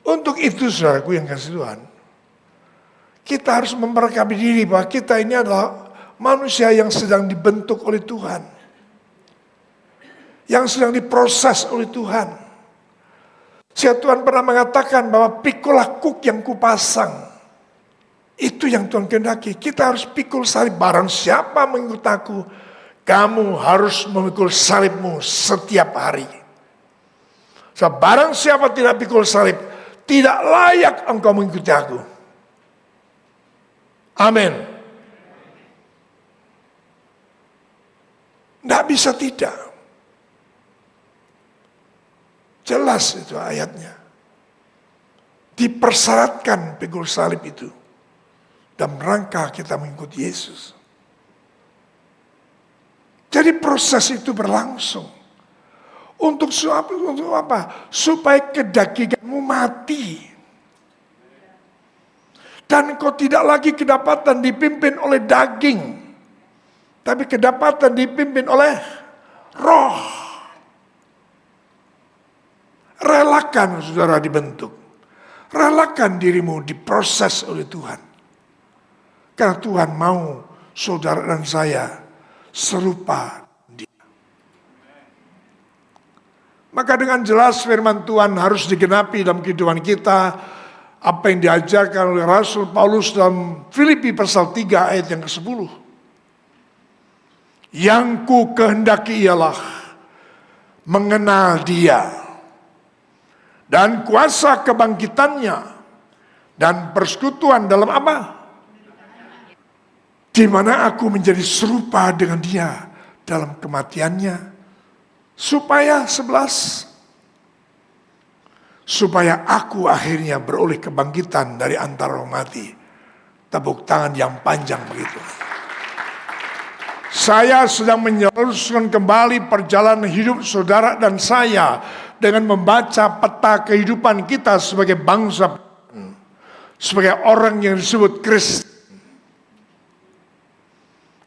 Untuk itu saudaraku yang kasih Tuhan, kita harus memperlengkapi diri bahwa kita ini adalah manusia yang sedang dibentuk oleh Tuhan, yang sedang diproses oleh Tuhan. Sehingga Tuhan pernah mengatakan bahwa pikulah kuk yang kupasang. Itu yang Tuhan kehendaki. Kita harus pikul salib. Barang siapa mengikut aku, kamu harus memikul salibmu setiap hari. Sebab barang siapa tidak pikul salib, tidak layak engkau mengikuti aku. Amin. Tidak bisa tidak. Jelas itu ayatnya. Dipersyaratkan pikul salib itu dalam rangka kita mengikuti Yesus. Jadi proses itu berlangsung. Untuk apa? Supaya kedaginganmu mati. Dan kau tidak lagi kedapatan dipimpin oleh daging, tapi kedapatan dipimpin oleh roh. Relakan saudara dibentuk. Relakan dirimu diproses oleh Tuhan. Karena Tuhan mau saudara dan saya serupa Dia. Maka dengan jelas firman Tuhan harus digenapi dalam kehidupan kita. Apa yang diajarkan oleh Rasul Paulus dalam Filipi pasal 3 ayat yang ke-10. Yang ku kehendaki ialah mengenal Dia dan kuasa kebangkitannya dan persekutuan dalam apa? Di mana aku menjadi serupa dengan Dia dalam kematiannya, supaya 11, supaya aku akhirnya beroleh kebangkitan dari antara orang mati. Tepuk tangan yang panjang begitu. Saya sedang meneruskan kembali perjalanan hidup saudara dan saya dengan membaca peta kehidupan kita sebagai bangsa, sebagai orang yang disebut Kristen.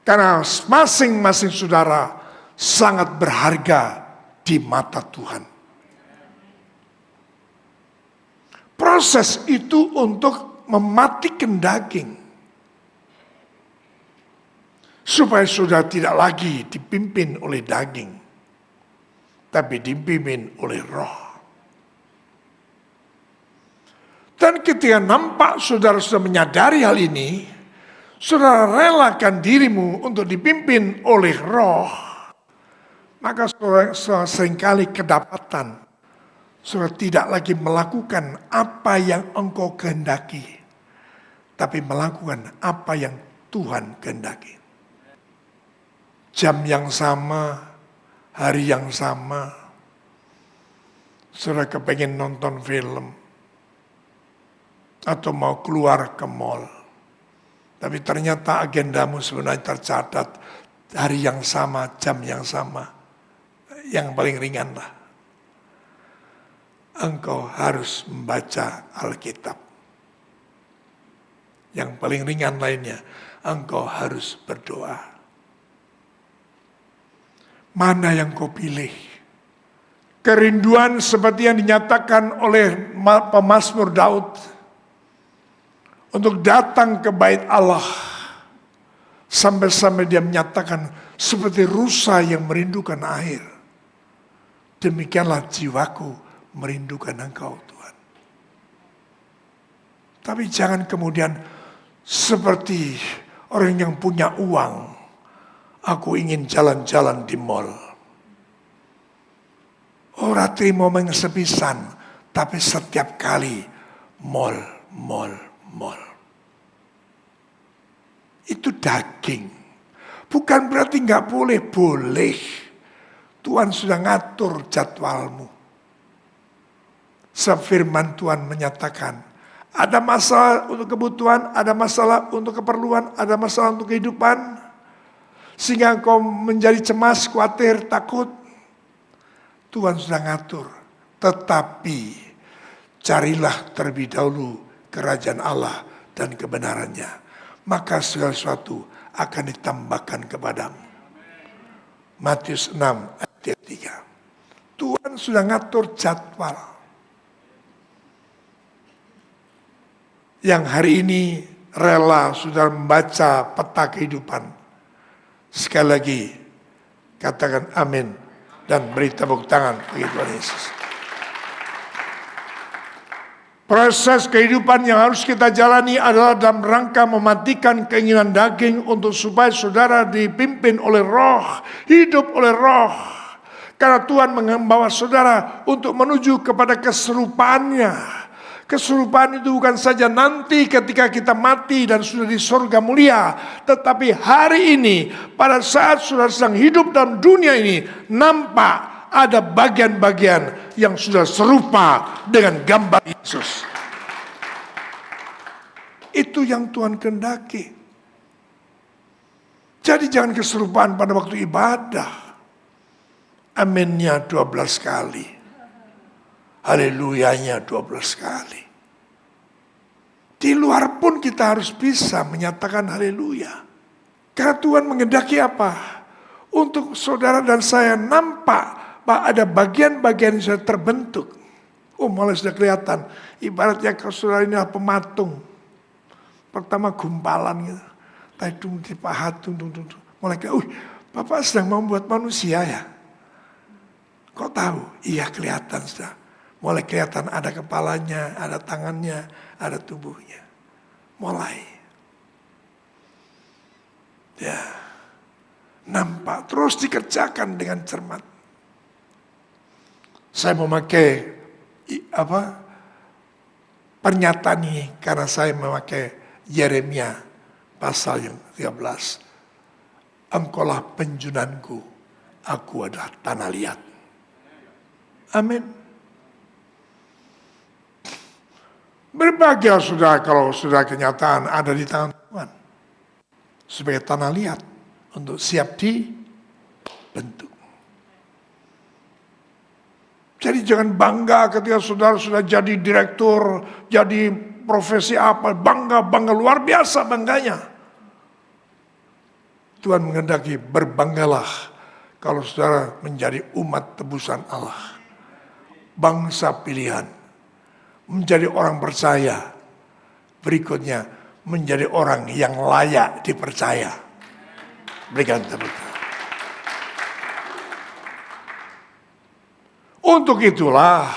Karena masing-masing saudara sangat berharga di mata Tuhan. Proses itu untuk mematikan daging. Supaya saudara tidak lagi dipimpin oleh daging, tapi dipimpin oleh roh. Dan ketika nampak saudara sudah menyadari hal ini, saudara relakan dirimu untuk dipimpin oleh roh, maka saudara seringkali kedapatan saudara tidak lagi melakukan apa yang engkau kehendaki, tapi melakukan apa yang Tuhan kehendaki. Jam yang sama, hari yang sama, saudara kepengen nonton film, atau mau keluar ke mall, tapi ternyata agendamu sebenarnya tercatat hari yang sama, jam yang sama. Yang paling ringan lah, engkau harus membaca Alkitab. Yang paling ringan lainnya, engkau harus berdoa. Mana yang kau pilih? Kerinduan seperti yang dinyatakan oleh pemazmur Daud untuk datang ke bait Allah, sampai-sampai dia menyatakan seperti rusa yang merindukan air. Demikianlah jiwaku merindukan Engkau, Tuhan. Tapi jangan kemudian seperti orang yang punya uang, aku ingin jalan-jalan di mall. Ora trimo mengsepisan, tapi setiap kali mall. Itu daging. Bukan berarti nggak boleh, boleh. Tuhan sudah ngatur jadwalmu. Firman Tuhan menyatakan, ada masalah untuk kebutuhan, ada masalah untuk keperluan, ada masalah untuk kehidupan, sehingga engkau menjadi cemas, khawatir, takut. Tuhan sudah ngatur. Tetapi carilah terlebih dahulu kerajaan Allah dan kebenarannya, maka segala sesuatu akan ditambahkan kepadamu. Matius 6 ayat 3. Tuhan sudah ngatur jadwal. Yang hari ini rela sudah membaca peta kehidupan, sekali lagi katakan amin dan beri tepuk tangan bagi Tuhan Yesus. Proses kehidupan yang harus kita jalani adalah dalam rangka mematikan keinginan daging untuk supaya saudara dipimpin oleh roh, hidup oleh roh. Karena Tuhan membawa saudara untuk menuju kepada keserupaannya. Keserupaan itu bukan saja nanti ketika kita mati dan sudah di surga mulia, tetapi hari ini pada saat saudara sedang hidup dalam dunia ini, nampak ada bagian-bagian yang sudah serupa dengan gambar Yesus. Itu yang Tuhan kehendaki. Jadi jangan keserupaan pada waktu ibadah. Aminnya 12 kali. Haleluyanya 12 kali. Di luar pun kita harus bisa menyatakan haleluya. Karena Tuhan menghendaki apa? Untuk saudara dan saya nampak bahwa ada bagian-bagian yang sudah terbentuk. Oh, mulai sudah kelihatan. Ibaratnya kalau saudara ini adalah pematung. Pertama gumpalan gitu. Tadung dipahat, mulai kayak, Bapak sedang membuat manusia ya? Kok tahu? Iya, kelihatan sudah. Mulai kelihatan ada kepalanya, ada tangannya, ada tubuhnya. Mulai. Ya. Nampak, terus dikerjakan dengan cermat. Saya memakai pernyataan ini karena saya memakai Yeremia pasal yang 13. Engkaulah penjunanku, aku adalah tanah liat. Amin. Berbahagia saudara kalau sudah kenyataan ada di tangan Tuhan. Sebagai tanah liat untuk siap dibentuk. Jadi jangan bangga ketika saudara sudah jadi direktur, jadi profesi apa, bangga luar biasa bangganya. Tuhan menghendaki berbanggalah kalau saudara menjadi umat tebusan Allah. Bangsa pilihan. Menjadi orang percaya. Berikutnya menjadi orang yang layak dipercaya. Berikan tepuk tangan. Untuk itulah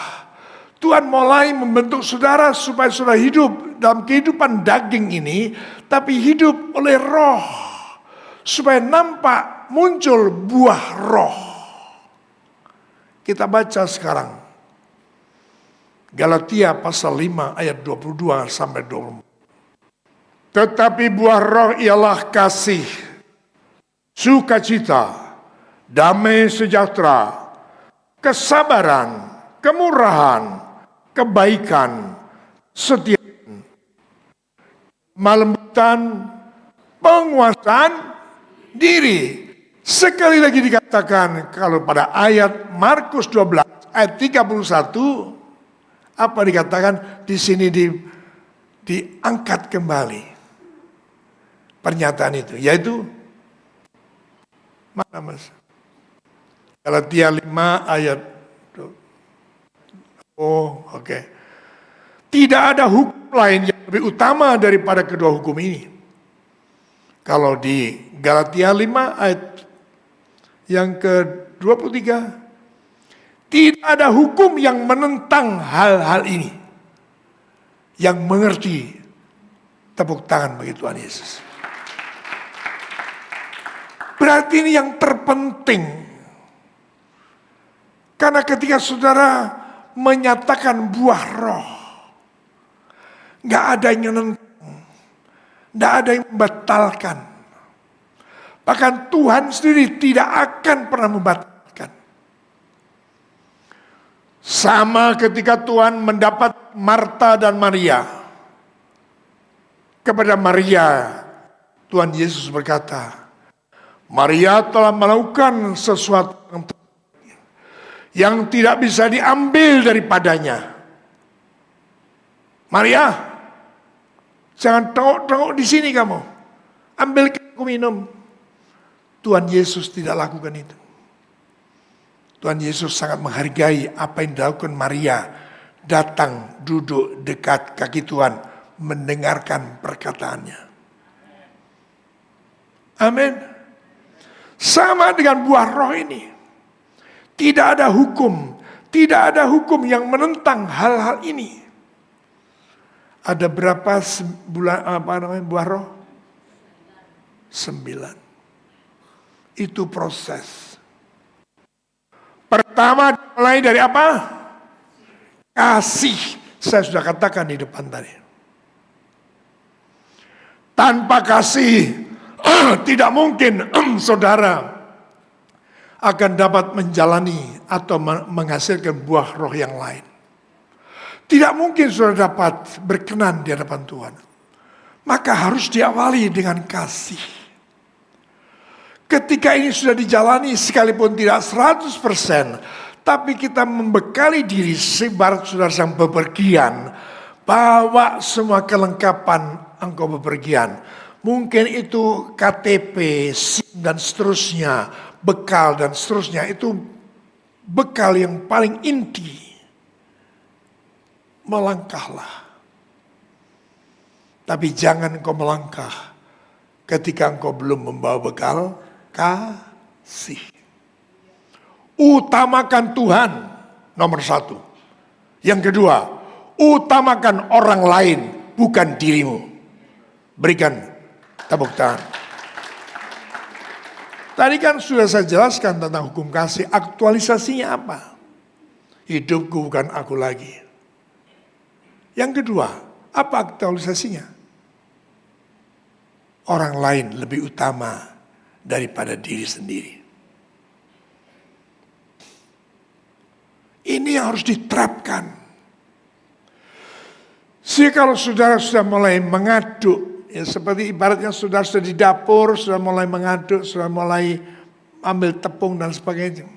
Tuhan mulai membentuk saudara supaya saudara hidup dalam kehidupan daging ini, tapi hidup oleh roh. Supaya nampak muncul buah roh. Kita baca sekarang. Galatia pasal 5 ayat 22 sampai 24. Tetapi buah roh ialah kasih, sukacita, damai sejahtera, kesabaran, kemurahan, kebaikan, setia, kelembutan, penguasaan diri. Sekali lagi dikatakan kalau pada ayat Markus 12 ayat 31 apa dikatakan di sini diangkat kembali pernyataan itu, yaitu mana Mas? Galatia 5 ayat oke. Tidak ada hukum lain yang lebih utama daripada kedua hukum ini. Kalau di Galatia 5 ayat yang ke-23, tidak ada hukum yang menentang hal-hal ini. Yang mengerti, tepuk tangan bagi Tuhan Yesus. Berarti ini yang terpenting. Karena ketika saudara menyatakan buah roh, gak ada yang menentang, gak ada yang membatalkan. Bahkan Tuhan sendiri tidak akan pernah membatalkan. Sama ketika Tuhan mendapat Marta dan Maria. Kepada Maria, Tuhan Yesus berkata, Maria telah melakukan sesuatu yang tidak bisa diambil daripadanya. Maria, jangan tengok-tengok di sini kamu. Ambil aku minum. Tuhan Yesus tidak lakukan itu. Tuhan Yesus sangat menghargai apa yang dilakukan Maria. Datang duduk dekat kaki Tuhan. Mendengarkan perkataannya. Amin. Sama dengan buah roh ini. Tidak ada hukum. Tidak ada hukum yang menentang hal-hal ini. Ada berapa buah roh? 9. Itu proses. Pertama mulai dari apa? Kasih. Saya sudah katakan di depan tadi. Tanpa kasih tidak mungkin saudara akan dapat menjalani atau menghasilkan buah roh yang lain. Tidak mungkin saudara dapat berkenan di hadapan Tuhan. Maka harus diawali dengan kasih. Ketika ini sudah dijalani sekalipun tidak 100%, tapi kita membekali diri sebarat saudara yang bepergian, bawa semua kelengkapan engkau bepergian. Mungkin itu KTP, SIM dan seterusnya, bekal dan seterusnya, itu bekal yang paling inti. Melangkahlah. Tapi jangan engkau melangkah ketika engkau belum membawa bekal kasih. Utamakan Tuhan, nomor 1. Yang kedua, utamakan orang lain, bukan dirimu. Berikan tepuk tangan. Tadi kan sudah saya jelaskan tentang hukum kasih. Aktualisasinya apa? Hidupku bukan aku lagi. Yang kedua, apa aktualisasinya? Orang lain lebih utama daripada diri sendiri. Ini yang harus diterapkan. Sehingga kalau saudara sudah mulai mengaduk, ya seperti ibaratnya saudara sudah di dapur, sudah mulai mengaduk, sudah mulai ambil tepung dan sebagainya.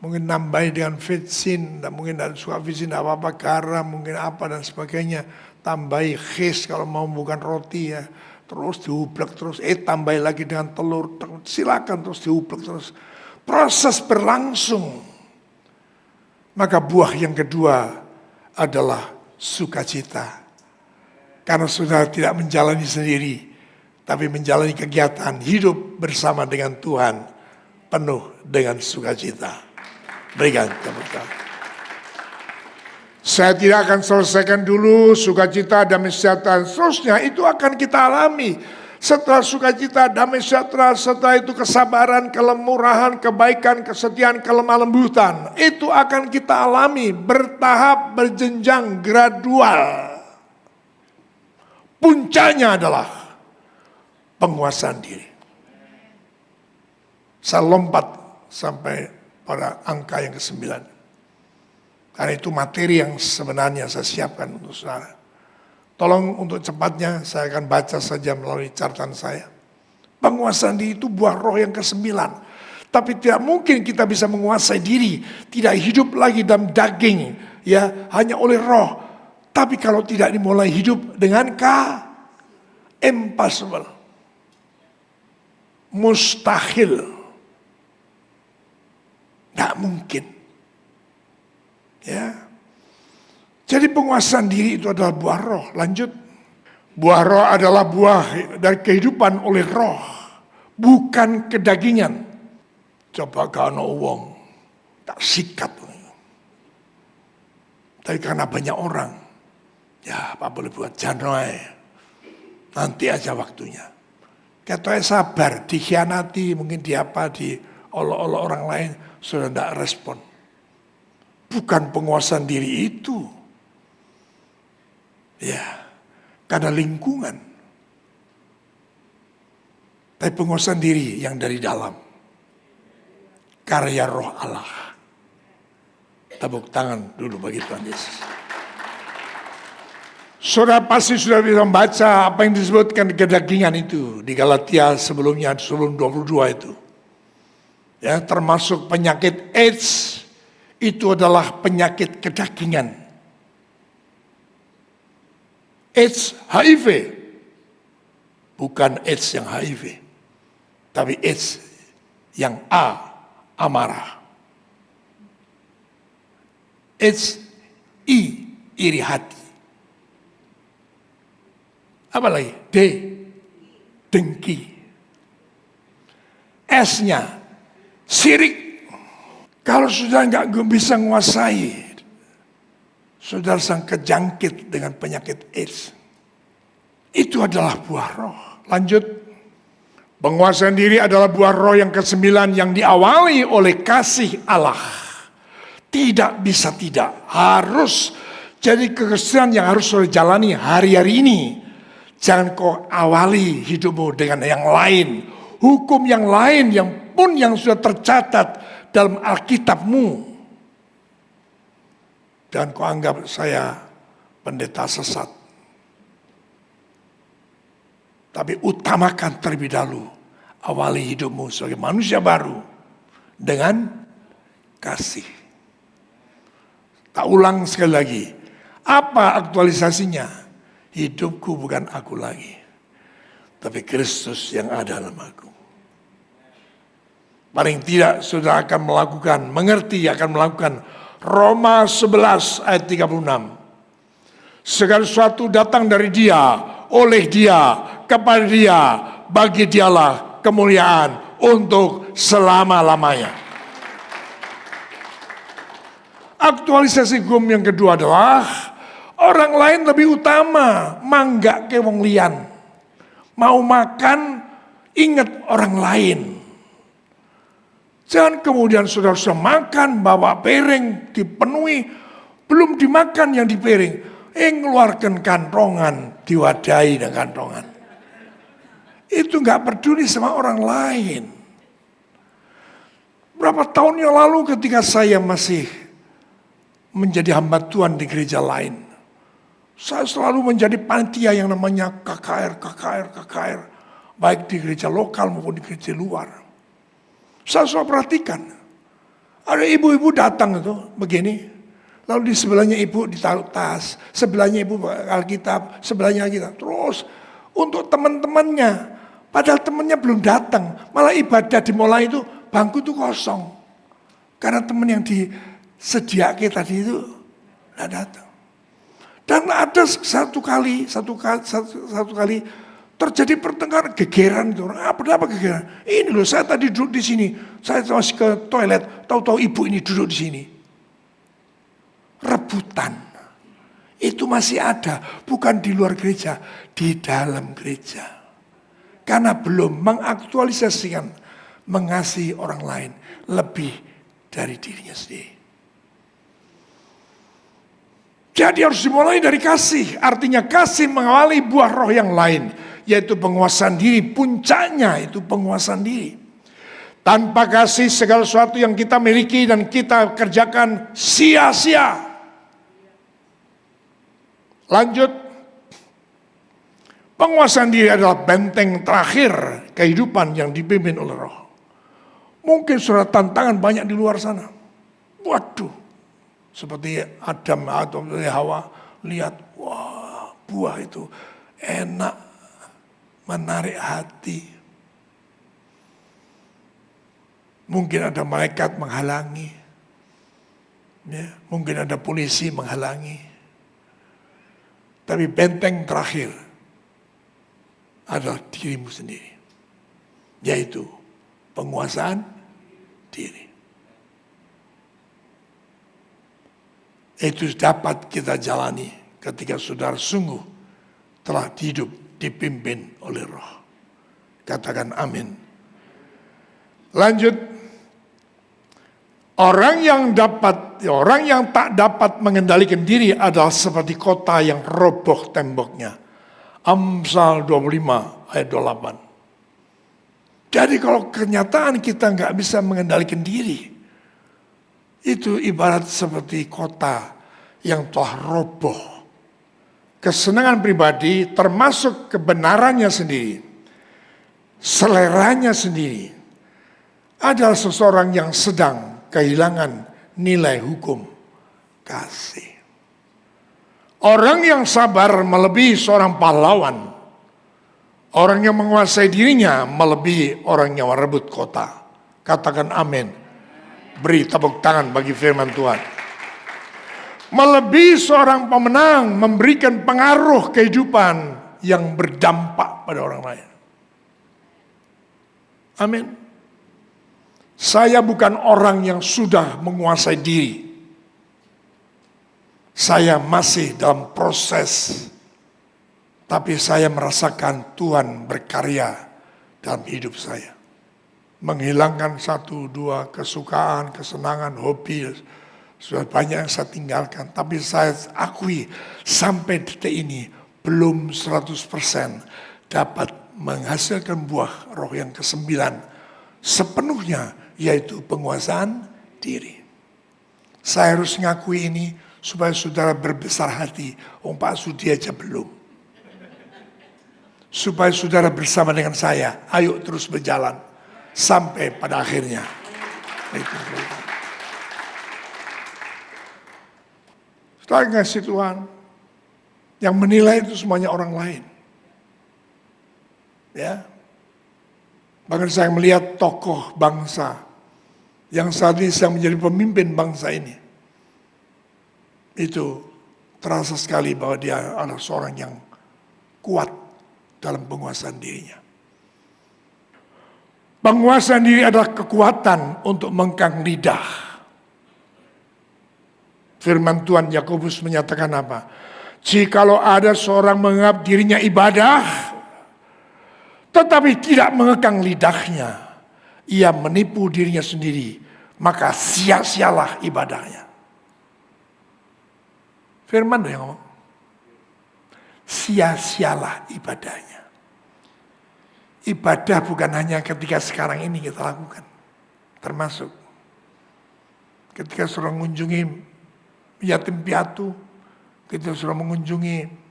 Mungkin nambahin dengan vetsin, mungkin dan suka vetsin, tidak apa-apa, garam, mungkin apa dan sebagainya. Tambahi khis kalau mau bukan roti ya. Terus diublek terus, tambahi lagi dengan telur, silakan terus diublek terus. Proses berlangsung. Maka buah yang kedua adalah sukacita. Karena saudara tidak menjalani sendiri, tapi menjalani kegiatan hidup bersama dengan Tuhan penuh dengan sukacita. Berikan tepuk tangan. Saya tidak akan selesaikan dulu sukacita, damai sejahtera, seterusnya itu akan kita alami. Setelah sukacita, damai sejahtera, setelah itu kesabaran, kelemurahan, kebaikan, kesetiaan, kelemah lembutan. Itu akan kita alami bertahap, berjenjang, gradual. Puncaknya adalah penguasaan diri. Saya lompat sampai pada angka yang ke-9. Karena itu materi yang sebenarnya saya siapkan untuk saudara. Tolong untuk cepatnya saya akan baca saja melalui catatan saya. Penguasaan diri itu buah roh yang ke-9. Tapi tidak mungkin kita bisa menguasai diri, tidak hidup lagi dalam daging, ya hanya oleh roh. Tapi kalau tidak dimulai hidup dengan impossible. Mustahil. Tidak mungkin. Ya. Jadi penguasaan diri itu adalah buah roh. Lanjut. Buah roh adalah buah dari kehidupan oleh roh. Bukan kedagingan. Coba kalau uang tak sikat. Tapi karena banyak orang. Ya apa boleh buat janoi. Nanti aja waktunya. Katanya sabar. Dikhianati mungkin diapa diolok-olok orang lain. Sudah tidak respon. Bukan penguasaan diri itu. Ya, karena lingkungan. Tapi penguasaan diri yang dari dalam. Karya roh Allah. Tepuk tangan dulu bagi Tuhan Yesus. Saudara pasti sudah bisa membaca apa yang disebutkan kedagingan itu. Di Galatia sebelumnya, sebelum 22 itu. Ya, termasuk penyakit AIDS. Itu adalah penyakit kedagingan. AIDS HIV. Bukan AIDS yang HIV. Tapi AIDS yang amarah. AIDS iri hati. Apa lagi? Dengki. S-nya sirik. Kalau sudah nggak bisa menguasai, saudara sang kejangkit dengan penyakit AIDS. Itu adalah buah roh. Lanjut. Penguasaan diri adalah buah roh yang ke-9 yang diawali oleh kasih Allah. Tidak bisa tidak. Harus jadi kekristenan yang harus saudara jalani hari-hari ini. Jangan kau awali hidupmu dengan yang lain. Hukum yang lain yang sudah tercatat dalam Alkitabmu. Dan kau anggap saya pendeta sesat. Tapi utamakan terlebih dahulu, awali hidupmu sebagai manusia baru dengan kasih. Tak ulang sekali lagi, apa aktualisasinya? Hidupku bukan aku lagi, tapi Kristus yang ada dalam aku. Paling tidak sudah akan melakukan Roma 11 ayat 36. Segala sesuatu datang dari Dia, oleh Dia, kepada Dia, bagi Dialah kemuliaan untuk selama-lamanya. Aktualisasi hukum yang kedua adalah orang lain lebih utama, mangga ke wong liyan. Mau makan, ingat orang lain. Jangan kemudian sudah makan, bawa piring, dipenuhi, belum dimakan yang di piring. Ngeluarkan kantongan, diwadahi dengan kantongan. Itu gak peduli sama orang lain. Berapa tahun yang lalu ketika saya masih menjadi hamba Tuhan di gereja lain, saya selalu menjadi panitia yang namanya KKR. Baik di gereja lokal maupun di gereja luar. Saya selalu perhatikan. Ada ibu-ibu datang itu begini. Lalu di sebelahnya ibu ditaruh tas. Sebelahnya ibu Alkitab. Sebelahnya Alkitab. Terus untuk teman-temannya. Padahal temannya belum datang. Malah ibadah dimulai itu bangku itu kosong. Karena teman yang disediakan tadi itu tidak datang. Dan ada satu kali terjadi pertengkaran, gegeran itu. Apa gegeran? Ini loh, saya tadi duduk di sini. Saya masih ke toilet, tahu-tahu ibu ini duduk di sini. Rebutan. Itu masih ada, bukan di luar gereja, di dalam gereja. Karena belum mengaktualisasikan mengasihi orang lain lebih dari dirinya sendiri. Jadi harus dimulai dari kasih. Artinya kasih mengawali buah roh yang lain, yaitu penguasaan diri. Puncaknya itu penguasaan diri. Tanpa kasih segala sesuatu yang kita miliki dan kita kerjakan sia-sia. Lanjut. Penguasaan diri adalah benteng terakhir kehidupan yang dipimpin oleh roh. Mungkin sudah tantangan banyak di luar sana. Waduh. Seperti Adam atau Hawa, lihat, wah buah itu enak, menarik hati. Mungkin ada malaikat menghalangi, ya, mungkin ada polisi menghalangi. Tapi benteng terakhir adalah dirimu sendiri, yaitu penguasaan diri. Itu dapat kita jalani ketika saudara sungguh telah hidup dipimpin oleh roh. Katakan amin. Lanjut. Orang yang tak dapat mengendalikan diri adalah seperti kota yang roboh temboknya. Amsal 25 ayat 28. Jadi kalau kenyataan kita nggak bisa mengendalikan diri, itu ibarat seperti kota yang telah roboh. Kesenangan pribadi termasuk kebenarannya sendiri, seleranya sendiri, adalah seseorang yang sedang kehilangan nilai hukum kasih. Orang yang sabar melebihi seorang pahlawan. Orang yang menguasai dirinya melebihi orang yang merebut kota. Katakan amin. Beri tepuk tangan bagi firman Tuhan. Melebihi seorang pemenang memberikan pengaruh kehidupan yang berdampak pada orang lain. Amin. Saya bukan orang yang sudah menguasai diri. Saya masih dalam proses. Tapi saya merasakan Tuhan berkarya dalam hidup saya. Menghilangkan 1-2 kesukaan, kesenangan, hobi. Sudah banyak yang saya tinggalkan. Tapi saya akui sampai detik ini belum 100% dapat menghasilkan buah roh yang ke-9 sepenuhnya, yaitu penguasaan diri. Saya harus ngakui ini supaya saudara berbesar hati. Pak Sudi aja belum. supaya saudara bersama dengan saya, ayo terus berjalan sampai pada akhirnya. Itu. Setelah kasih Tuhan, yang menilai itu semuanya orang lain. Ya, bahkan saya melihat tokoh bangsa yang saat ini sedang menjadi pemimpin bangsa ini. Itu terasa sekali bahwa dia adalah seorang yang kuat dalam penguasaan dirinya. Penguasaan diri adalah kekuatan untuk mengkang lidah. Firman Tuhan Yakobus menyatakan apa? Jikalau ada seorang menganggap dirinya ibadah, tetapi tidak mengekang lidahnya, ia menipu dirinya sendiri, maka sia-sialah ibadahnya. Firman yang ngomong, sia-sialah ibadahnya. Ibadah bukan hanya ketika sekarang ini kita lakukan, termasuk ketika sudah mengunjungi yatim piatu, ketika sudah mengunjungi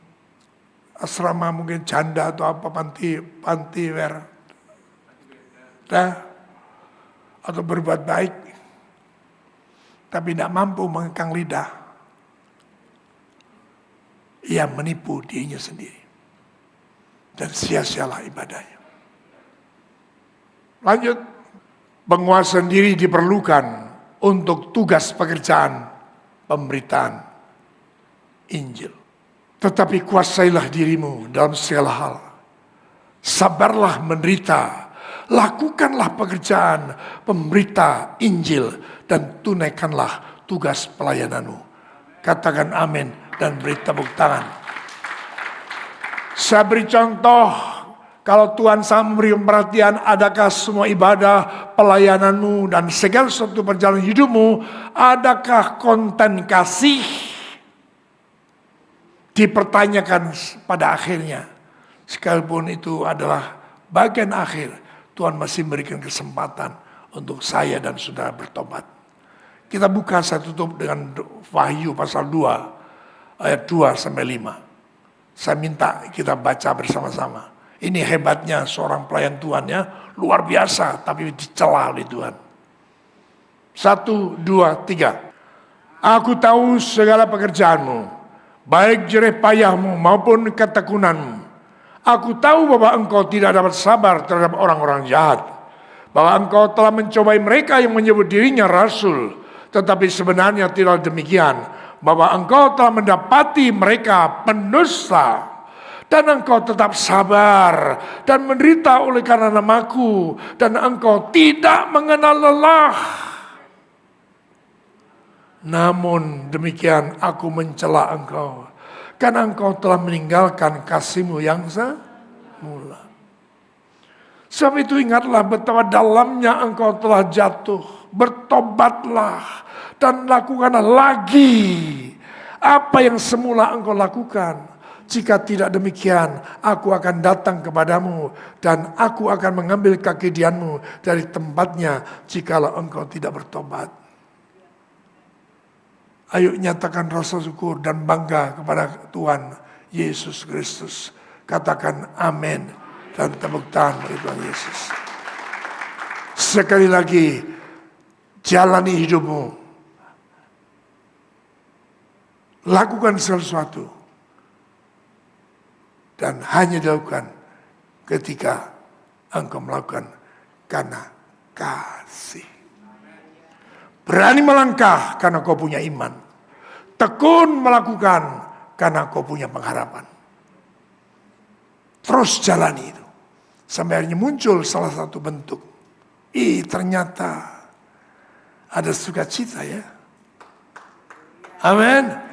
asrama mungkin janda atau apa panti atau berbuat baik, tapi tidak mampu mengekang lidah, ia menipu dirinya sendiri dan sia-sialah ibadahnya. Lanjut, penguasaan diri diperlukan untuk tugas pekerjaan pemberitaan Injil. Tetapi kuasailah dirimu dalam segala hal. Sabarlah menderita, lakukanlah pekerjaan pemberita Injil dan tunaikanlah tugas pelayananmu. Katakan amin dan beri tepuk tangan. Saya beri contoh. Kalau Tuhan sangat memberi perhatian, adakah semua ibadah, pelayananmu, dan segala sesuatu perjalanan hidupmu, adakah konten kasih? Dipertanyakan pada akhirnya. Sekalipun itu adalah bagian akhir, Tuhan masih memberikan kesempatan untuk saya dan saudara bertobat. Kita buka, saya tutup dengan Wahyu pasal 2, ayat 2-5. Saya minta kita baca bersama-sama. Ini hebatnya seorang pelayan Tuhan ya, luar biasa tapi dicela oleh Tuhan. 1, 2, 3. Aku tahu segala pekerjaanmu, baik jerih payahmu maupun ketekunanmu. Aku tahu bahwa engkau tidak dapat sabar terhadap orang-orang jahat, bahwa engkau telah mencobai mereka yang menyebut dirinya rasul, tetapi sebenarnya tidak demikian, bahwa engkau telah mendapati mereka pendusta. Dan engkau tetap sabar dan menderita oleh karena namaku, dan engkau tidak mengenal lelah. Namun demikian aku mencela engkau, karena engkau telah meninggalkan kasihmu yang semula. Sebab itu ingatlah betapa dalamnya engkau telah jatuh. Bertobatlah dan lakukanlah lagi apa yang semula engkau lakukan. Jika tidak demikian, aku akan datang kepadamu dan aku akan mengambil kekidianmu dari tempatnya jikalau engkau tidak bertobat. Ayo nyatakan rasa syukur dan bangga kepada Tuhan Yesus Kristus. Katakan amin dan tepuk tangan bagi Tuhan Yesus. Sekali lagi, jalani hidupmu. Lakukan sesuatu. Dan hanya dilakukan ketika engkau melakukan karena kasih. Berani melangkah karena kau punya iman. Tekun melakukan karena kau punya pengharapan. Terus jalani itu. Sampai akhirnya muncul salah satu bentuk. Ternyata ada sukacita ya. Amin.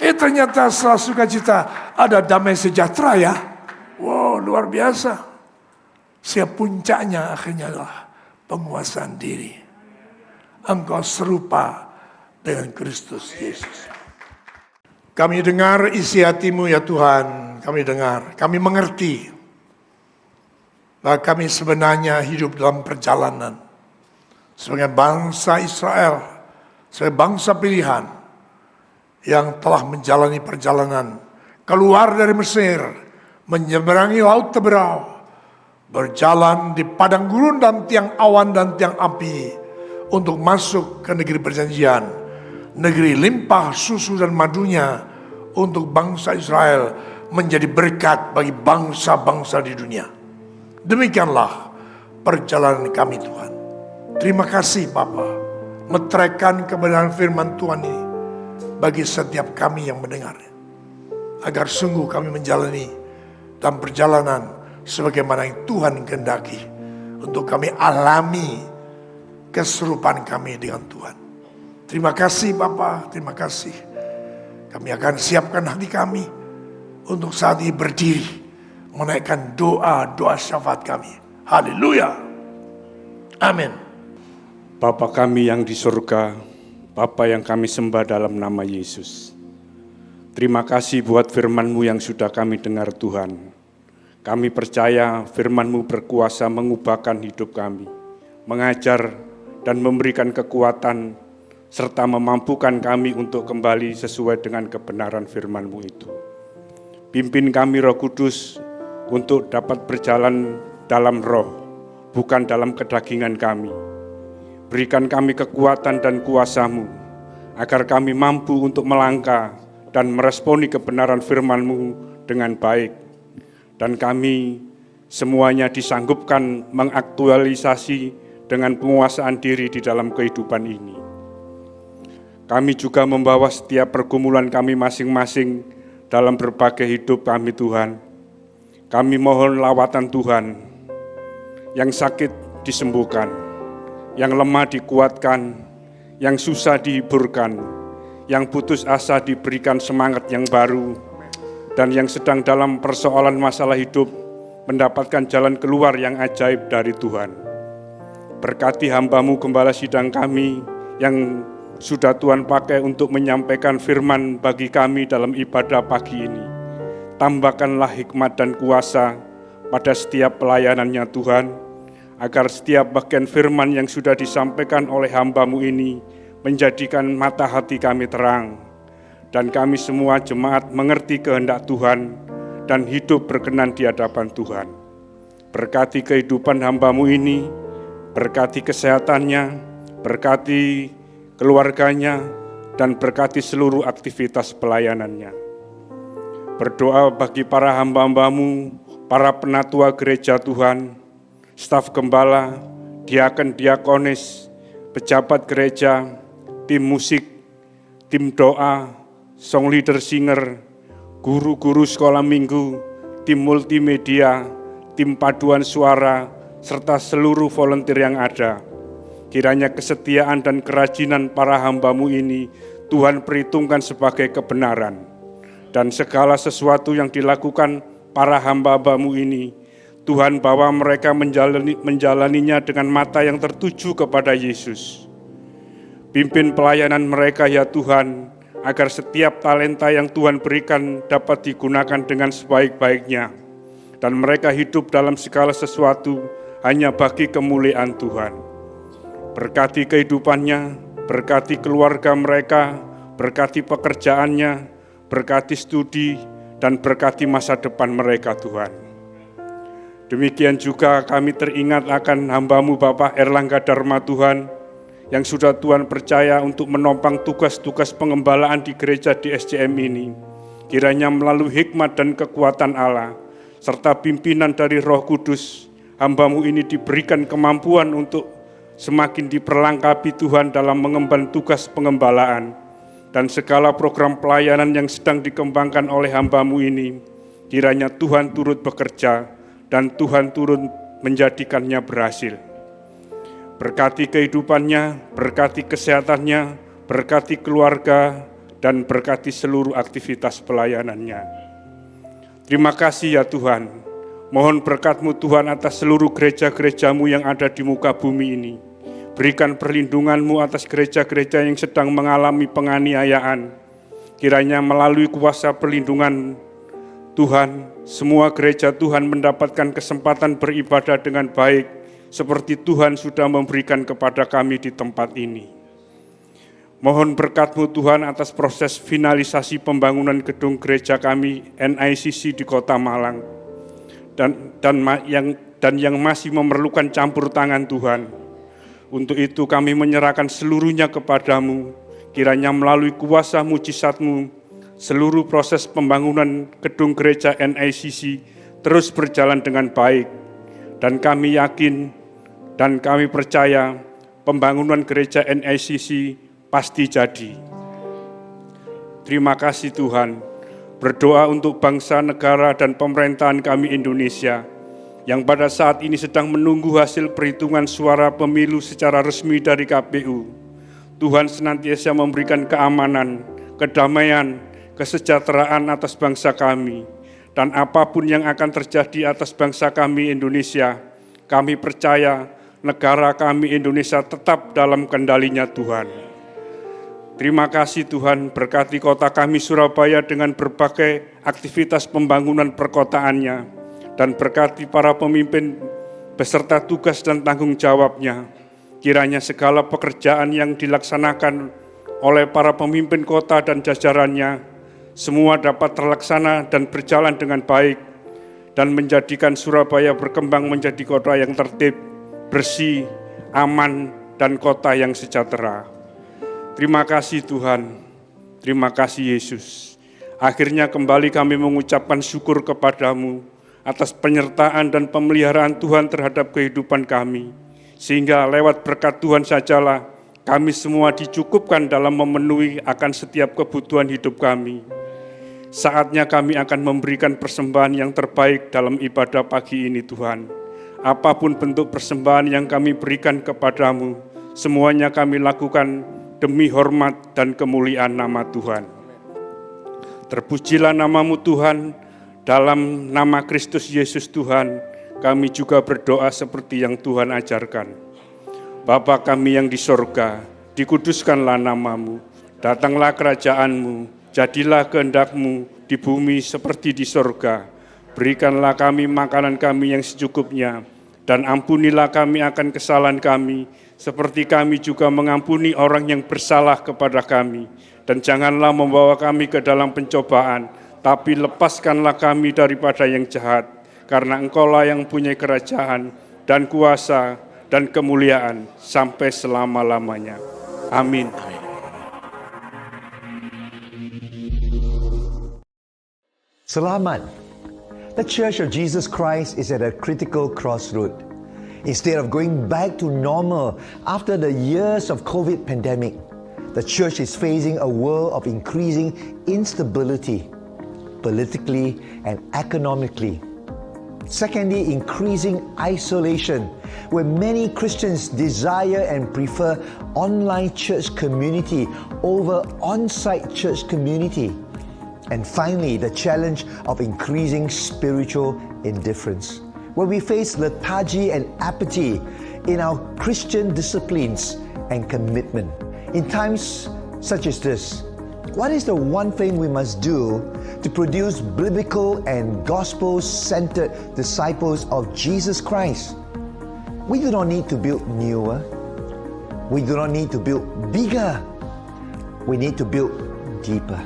Ternyata setelah sukacita ada damai sejahtera ya. Wow, luar biasa. Siap puncaknya akhirnya adalah penguasaan diri. Engkau serupa dengan Kristus Yesus. Kami dengar isi hatimu ya Tuhan. Kami dengar, kami mengerti bahwa kami sebenarnya hidup dalam perjalanan. Sebagai bangsa Israel, sebagai bangsa pilihan yang telah menjalani perjalanan keluar dari Mesir menyeberangi laut Teberau, berjalan di padang gurun dan tiang awan dan tiang api untuk masuk ke negeri perjanjian, negeri limpah susu dan madunya, untuk bangsa Israel menjadi berkat bagi bangsa-bangsa di dunia. Demikianlah perjalanan kami Tuhan. Terima kasih Bapa, meteraikan kebenaran firman Tuhan ini bagi setiap kami yang mendengarnya, agar sungguh kami menjalani dalam perjalanan sebagaimana yang Tuhan kehendaki, untuk kami alami keserupaan kami dengan Tuhan. Terima kasih Bapa, terima kasih. Kami akan siapkan hati kami untuk saat ini berdiri menaikkan doa syafaat kami. Haleluya. Amin. Bapa kami yang di surga, Bapa yang kami sembah dalam nama Yesus. Terima kasih buat firman-Mu yang sudah kami dengar Tuhan. Kami percaya firman-Mu berkuasa mengubahkan hidup kami, mengajar dan memberikan kekuatan, serta memampukan kami untuk kembali sesuai dengan kebenaran firman-Mu itu. Pimpin kami Roh Kudus untuk dapat berjalan dalam roh, bukan dalam kedagingan kami. Berikan kami kekuatan dan kuasa-Mu, agar kami mampu untuk melangkah dan meresponi kebenaran firman-Mu dengan baik. Dan kami semuanya disanggupkan mengaktualisasi dengan penguasaan diri di dalam kehidupan ini. Kami juga membawa setiap pergumulan kami masing-masing dalam berbagai hidup kami Tuhan. Kami mohon lawatan Tuhan, yang sakit disembuhkan, yang lemah dikuatkan, yang susah dihiburkan, yang putus asa diberikan semangat yang baru, dan yang sedang dalam persoalan masalah hidup mendapatkan jalan keluar yang ajaib dari Tuhan. Berkati hamba-Mu Gembala Sidang kami yang sudah Tuhan pakai untuk menyampaikan firman bagi kami dalam ibadah pagi ini. Tambahkanlah hikmat dan kuasa pada setiap pelayanannya Tuhan, agar setiap bagian firman yang sudah disampaikan oleh hamba-Mu ini menjadikan mata hati kami terang, dan kami semua jemaat mengerti kehendak Tuhan dan hidup berkenan di hadapan Tuhan. Berkati kehidupan hamba-Mu ini, berkati kesehatannya, berkati keluarganya, dan berkati seluruh aktivitas pelayanannya. Berdoa bagi para hamba-hamba-Mu, para penatua gereja Tuhan, staf gembala, diaken, diakonis, pejabat gereja, tim musik, tim doa, song leader singer, guru-guru sekolah minggu, tim multimedia, tim paduan suara, serta seluruh volunteer yang ada. Kiranya kesetiaan dan kerajinan para hamba-Mu ini Tuhan perhitungkan sebagai kebenaran. Dan segala sesuatu yang dilakukan para hamba-hamba-Mu ini, Tuhan bawa mereka menjalaninya dengan mata yang tertuju kepada Yesus. Pimpin pelayanan mereka ya Tuhan, agar setiap talenta yang Tuhan berikan dapat digunakan dengan sebaik-baiknya. Dan mereka hidup dalam segala sesuatu hanya bagi kemuliaan Tuhan. Berkati kehidupannya, berkati keluarga mereka, berkati pekerjaannya, berkati studi, dan berkati masa depan mereka Tuhan. Demikian juga kami teringat akan hamba-Mu Bapak Erlangga Dharma Tuhan, yang sudah Tuhan percaya untuk menopang tugas-tugas pengembalaan di gereja di SCM ini. Kiranya melalui hikmat dan kekuatan Allah, serta pimpinan dari Roh Kudus, hamba-Mu ini diberikan kemampuan untuk semakin diperlengkapi Tuhan dalam mengemban tugas pengembalaan, dan segala program pelayanan yang sedang dikembangkan oleh hamba-Mu ini, kiranya Tuhan turut bekerja dan Tuhan turut menjadikannya berhasil. Berkati kehidupannya, berkati kesehatannya, berkati keluarga, dan berkati seluruh aktivitas pelayanannya. Terima kasih ya Tuhan. Mohon berkat-Mu Tuhan atas seluruh gereja-gereja-Mu yang ada di muka bumi ini. Berikan perlindungan-Mu atas gereja-gereja yang sedang mengalami penganiayaan. Kiranya melalui kuasa perlindungan Tuhan, semua gereja Tuhan mendapatkan kesempatan beribadah dengan baik, seperti Tuhan sudah memberikan kepada kami di tempat ini. Mohon berkat-Mu Tuhan atas proses finalisasi pembangunan gedung gereja kami NICC di Kota Malang. dan yang masih memerlukan campur tangan Tuhan. Untuk itu kami menyerahkan seluruhnya kepadamu, kiranya melalui kuasa mujizat-Mu, seluruh proses pembangunan gedung gereja NICC terus berjalan dengan baik. Dan kami yakin dan kami percaya pembangunan gereja NICC pasti jadi. Terima kasih Tuhan. Berdoa untuk bangsa, negara, dan pemerintahan kami Indonesia yang pada saat ini sedang menunggu hasil perhitungan suara pemilu secara resmi dari KPU. Tuhan senantiasa memberikan keamanan, kedamaian, kesejahteraan atas bangsa kami. Dan apapun yang akan terjadi atas bangsa kami Indonesia, kami percaya negara kami Indonesia tetap dalam kendalinya Tuhan. Terima kasih Tuhan, berkati kota kami Surabaya dengan berbagai aktivitas pembangunan perkotaannya, dan berkati para pemimpin beserta tugas dan tanggung jawabnya. Kiranya segala pekerjaan yang dilaksanakan oleh para pemimpin kota dan jajarannya, semua dapat terlaksana dan berjalan dengan baik, dan menjadikan Surabaya berkembang menjadi kota yang tertib, bersih, aman, dan kota yang sejahtera. Terima kasih Tuhan, terima kasih Yesus. Akhirnya kembali kami mengucapkan syukur kepadamu atas penyertaan dan pemeliharaan Tuhan terhadap kehidupan kami. Sehingga lewat berkat Tuhan sajalah kami semua dicukupkan dalam memenuhi akan setiap kebutuhan hidup kami. Saatnya kami akan memberikan persembahan yang terbaik dalam ibadah pagi ini Tuhan. Apapun bentuk persembahan yang kami berikan kepadamu, semuanya kami lakukan demi hormat dan kemuliaan nama Tuhan. Terpujilah namamu Tuhan, dalam nama Kristus Yesus Tuhan, kami juga berdoa seperti yang Tuhan ajarkan. Bapa kami yang di sorga, dikuduskanlah namamu, datanglah kerajaanmu, jadilah kehendak-Mu di bumi seperti di sorga. Berikanlah kami makanan kami yang secukupnya, dan ampunilah kami akan kesalahan kami, seperti kami juga mengampuni orang yang bersalah kepada kami. Dan janganlah membawa kami ke dalam pencobaan, tapi lepaskanlah kami daripada yang jahat. Karena Engkaulah yang punya kerajaan dan kuasa dan kemuliaan sampai selama-lamanya. Amin. Selamat. The Church of Jesus Christ is at a critical crossroad. Instead of going back to normal after the years of COVID pandemic, the church is facing a world of increasing instability, politically and economically. Secondly, increasing isolation, where many Christians desire and prefer online church community over on-site church community. And finally, the challenge of increasing spiritual indifference, where we face lethargy and apathy in our Christian disciplines and commitment. In times such as this, what is the one thing we must do to produce biblical and gospel-centered disciples of Jesus Christ? We do not need to build newer. We do not need to build bigger. We need to build deeper.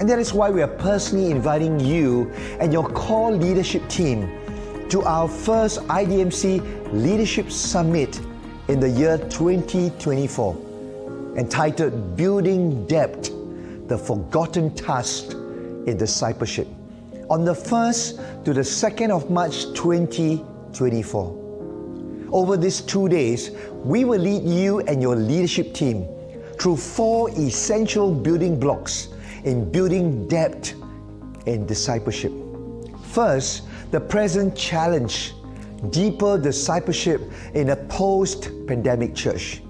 And that is why we are personally inviting you and your core leadership team to our first IDMC Leadership Summit in the year 2024, entitled Building Depth, the Forgotten Task in Discipleship, on the 1st to the 2nd of March 2024. Over these 2 days, we will lead you and your leadership team through 4 essential building blocks in building depth in discipleship. First, the present challenge, deeper discipleship in a post-pandemic church.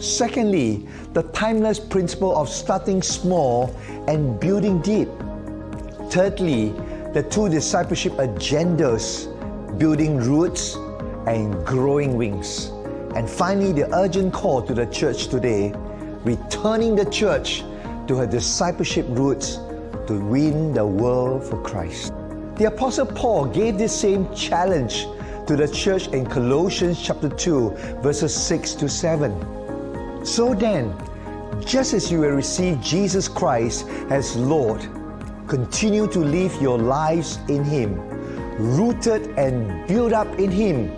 Secondly, the timeless principle of starting small and building deep. Thirdly, the 2 discipleship agendas, building roots and growing wings. And finally, the urgent call to the church today, returning the church to her discipleship roots to win the world for Christ. The Apostle Paul gave this same challenge to the church in Colossians chapter 2, verses 6 to 7. So then, just as you will receive Jesus Christ as Lord, continue to live your lives in Him, rooted and built up in Him,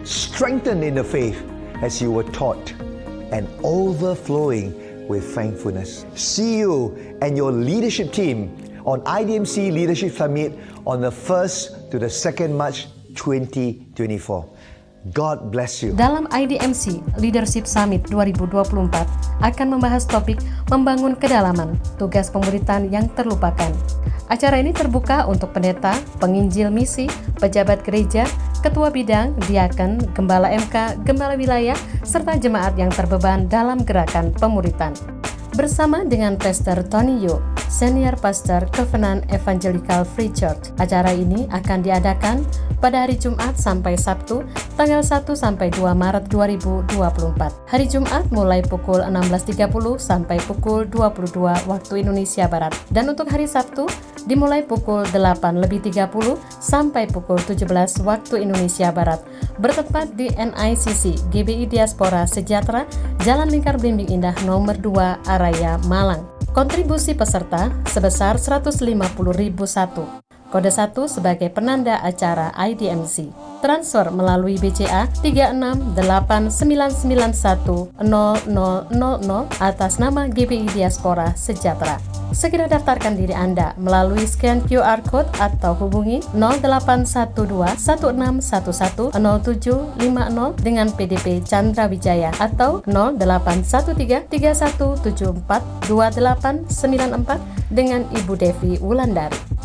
strengthened in the faith as you were taught, and overflowing with thankfulness. See you and your leadership team on IDMC Leadership Summit on the 1st to the 2nd March 2024. God bless you. Dalam IDMC Leadership Summit 2024 akan membahas topik membangun kedalaman, tugas pemuritan yang terlupakan. Acara ini terbuka untuk pendeta, penginjil misi, pejabat gereja, ketua bidang, diaken, gembala MK, gembala wilayah, serta jemaat yang terbeban dalam gerakan pemuritan. Bersama dengan Pastor Tony Yu, Senior Pastor Covenant Evangelical Free Church. Acara ini akan diadakan pada hari Jumat sampai Sabtu, tanggal 1 sampai 2 Maret 2024. Hari Jumat mulai pukul 16.30 sampai pukul 22 waktu Indonesia Barat. Dan untuk hari Sabtu dimulai pukul 8:30 sampai pukul 17 waktu Indonesia Barat. Bertempat di NICC GBI Diaspora Sejahtera, Jalan Lingkar Belimbing Indah nomor 2, Araya, Malang. Kontribusi peserta sebesar 150.001. Kode 1 sebagai penanda acara IDMC. Transfer melalui BCA 36899910000 atas nama GBI Diaspora Sejahtera. Segera daftarkan diri Anda melalui scan QR Code atau hubungi 0812-1611-0750 dengan PDP Chandra Wijaya atau 081371742894 dengan Ibu Devi Wulandari.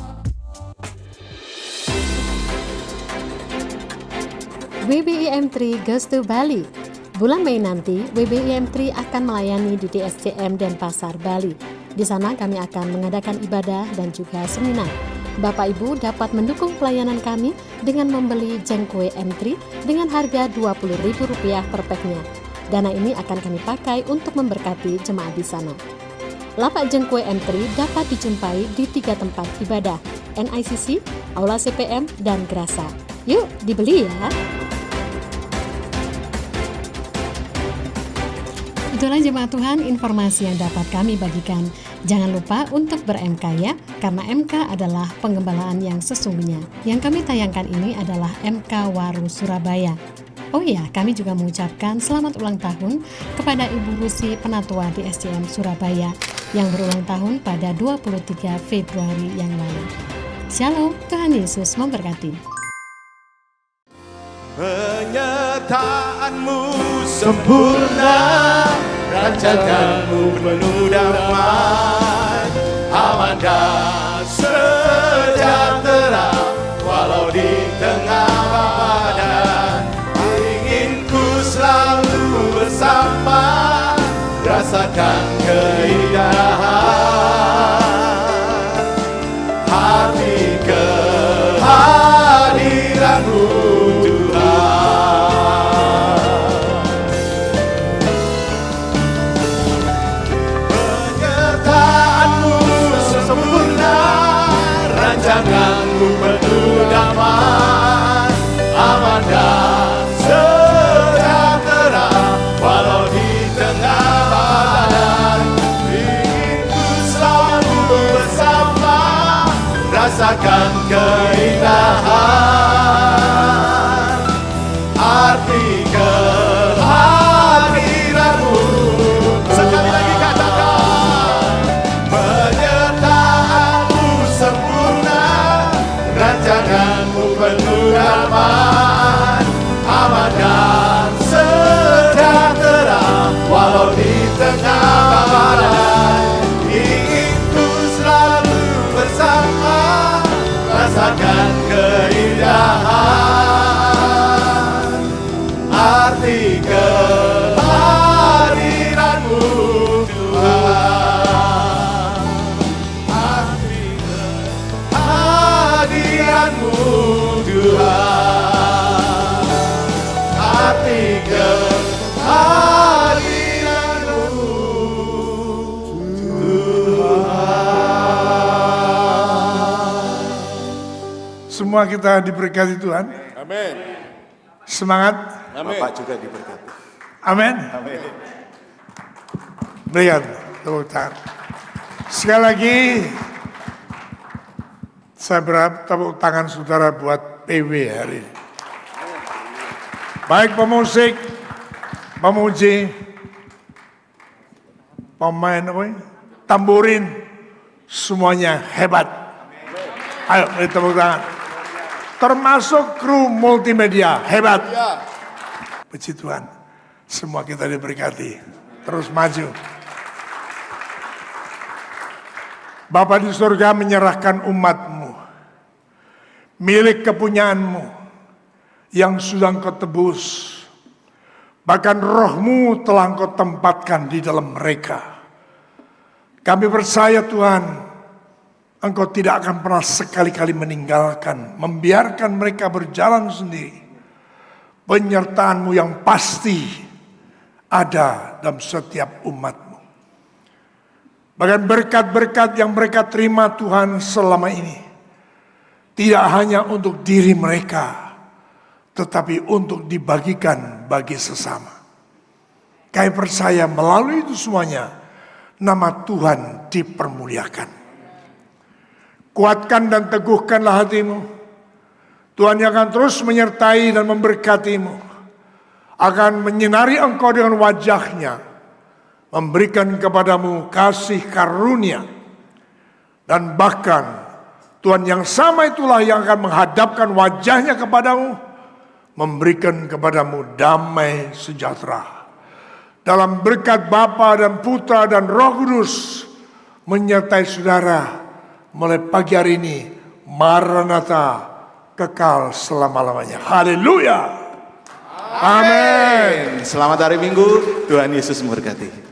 WBI M3 goes to Bali. Bulan Mei nanti, WBI M3 akan melayani di DSCM Denpasar, Bali. Di sana kami akan mengadakan ibadah dan juga seminar. Bapak Ibu dapat mendukung pelayanan kami dengan membeli jengkue M3 dengan harga Rp20.000 per packnya. Dana ini akan kami pakai untuk memberkati jemaat di sana. Lapak jengkue M3 dapat dijumpai di 3 tempat ibadah, NICC, Aula CPM, dan Grasa. Yuk, dibeli ya! Itulah jemaat Tuhan informasi yang dapat kami bagikan. Jangan lupa untuk ber-MK ya, karena MK adalah penggembalaan yang sesungguhnya. Yang kami tayangkan ini adalah MK Waru Surabaya. Oh iya, kami juga mengucapkan selamat ulang tahun kepada Ibu Rusi Penatua di SCM Surabaya yang berulang tahun pada 23 Februari yang lalu. Shalom, Tuhan Yesus memberkati. Penyertaanmu sempurna, rancanganmu penuh damai, aman dan sejahtera, walau di tengah badai. Ingin ku selalu bersama, rasakan keindahan hati kehadiranmu. Rancanganmu penuh damai, aman dan sejahtera, walau di tengah badai. Ingin ku selalu bersama, rasakan keindahan arti kehadiranmu. Sekali lagi katakan, penyertaanmu sempurna, rancanganmu penuh damai, aman dan sejahtera, walau di tengah badai. Ingin ku selalu bersama, rasakan keindahan arti kehadiranmu, Tuhan. Arti kehadiranmu, Tuhan. Arti kehadiranmu, Tuhan. Semua kita diberkati Tuhan. Amin. Semangat. Amin. Bapak juga diberkati. Amin. Amin. Berikan tepuk tangan. Sekali lagi, saya berharap tepuk tangan saudara buat PW hari ini. Baik pemusik, pemuji, pemain apa ini? Tamburin, semuanya hebat. Ayo beri tepuk tangan. Termasuk kru multimedia, hebat. Puji Tuhan, semua kita diberkati. Terus maju. Bapa di surga menyerahkan umat-Mu, milik kepunyaanmu yang sudah Engkau tebus. Bahkan roh-Mu telah Engkau tempatkan di dalam mereka. Kami percaya Tuhan, Engkau tidak akan pernah sekali-kali meninggalkan, membiarkan mereka berjalan sendiri. Penyertaan-Mu yang pasti ada dalam setiap umat-Mu. Bahkan berkat-berkat yang mereka terima Tuhan selama ini, tidak hanya untuk diri mereka, tetapi untuk dibagikan bagi sesama. Kami percaya melalui itu semuanya, nama Tuhan dipermuliakan. Kuatkan dan teguhkanlah hatimu. Tuhan yang akan terus menyertai dan memberkatimu, akan menyinari engkau dengan wajahnya, memberikan kepadamu kasih karunia, dan bahkan Tuhan yang sama itulah yang akan menghadapkan wajahnya kepadamu, memberikan kepadamu damai sejahtera. Dalam berkat Bapa dan Putra dan Roh Kudus menyertai saudara mulai pagi hari ini, Maranatha, kekal selama-lamanya. Haleluya. Amin. Selamat hari Minggu, Tuhan Yesus memberkati.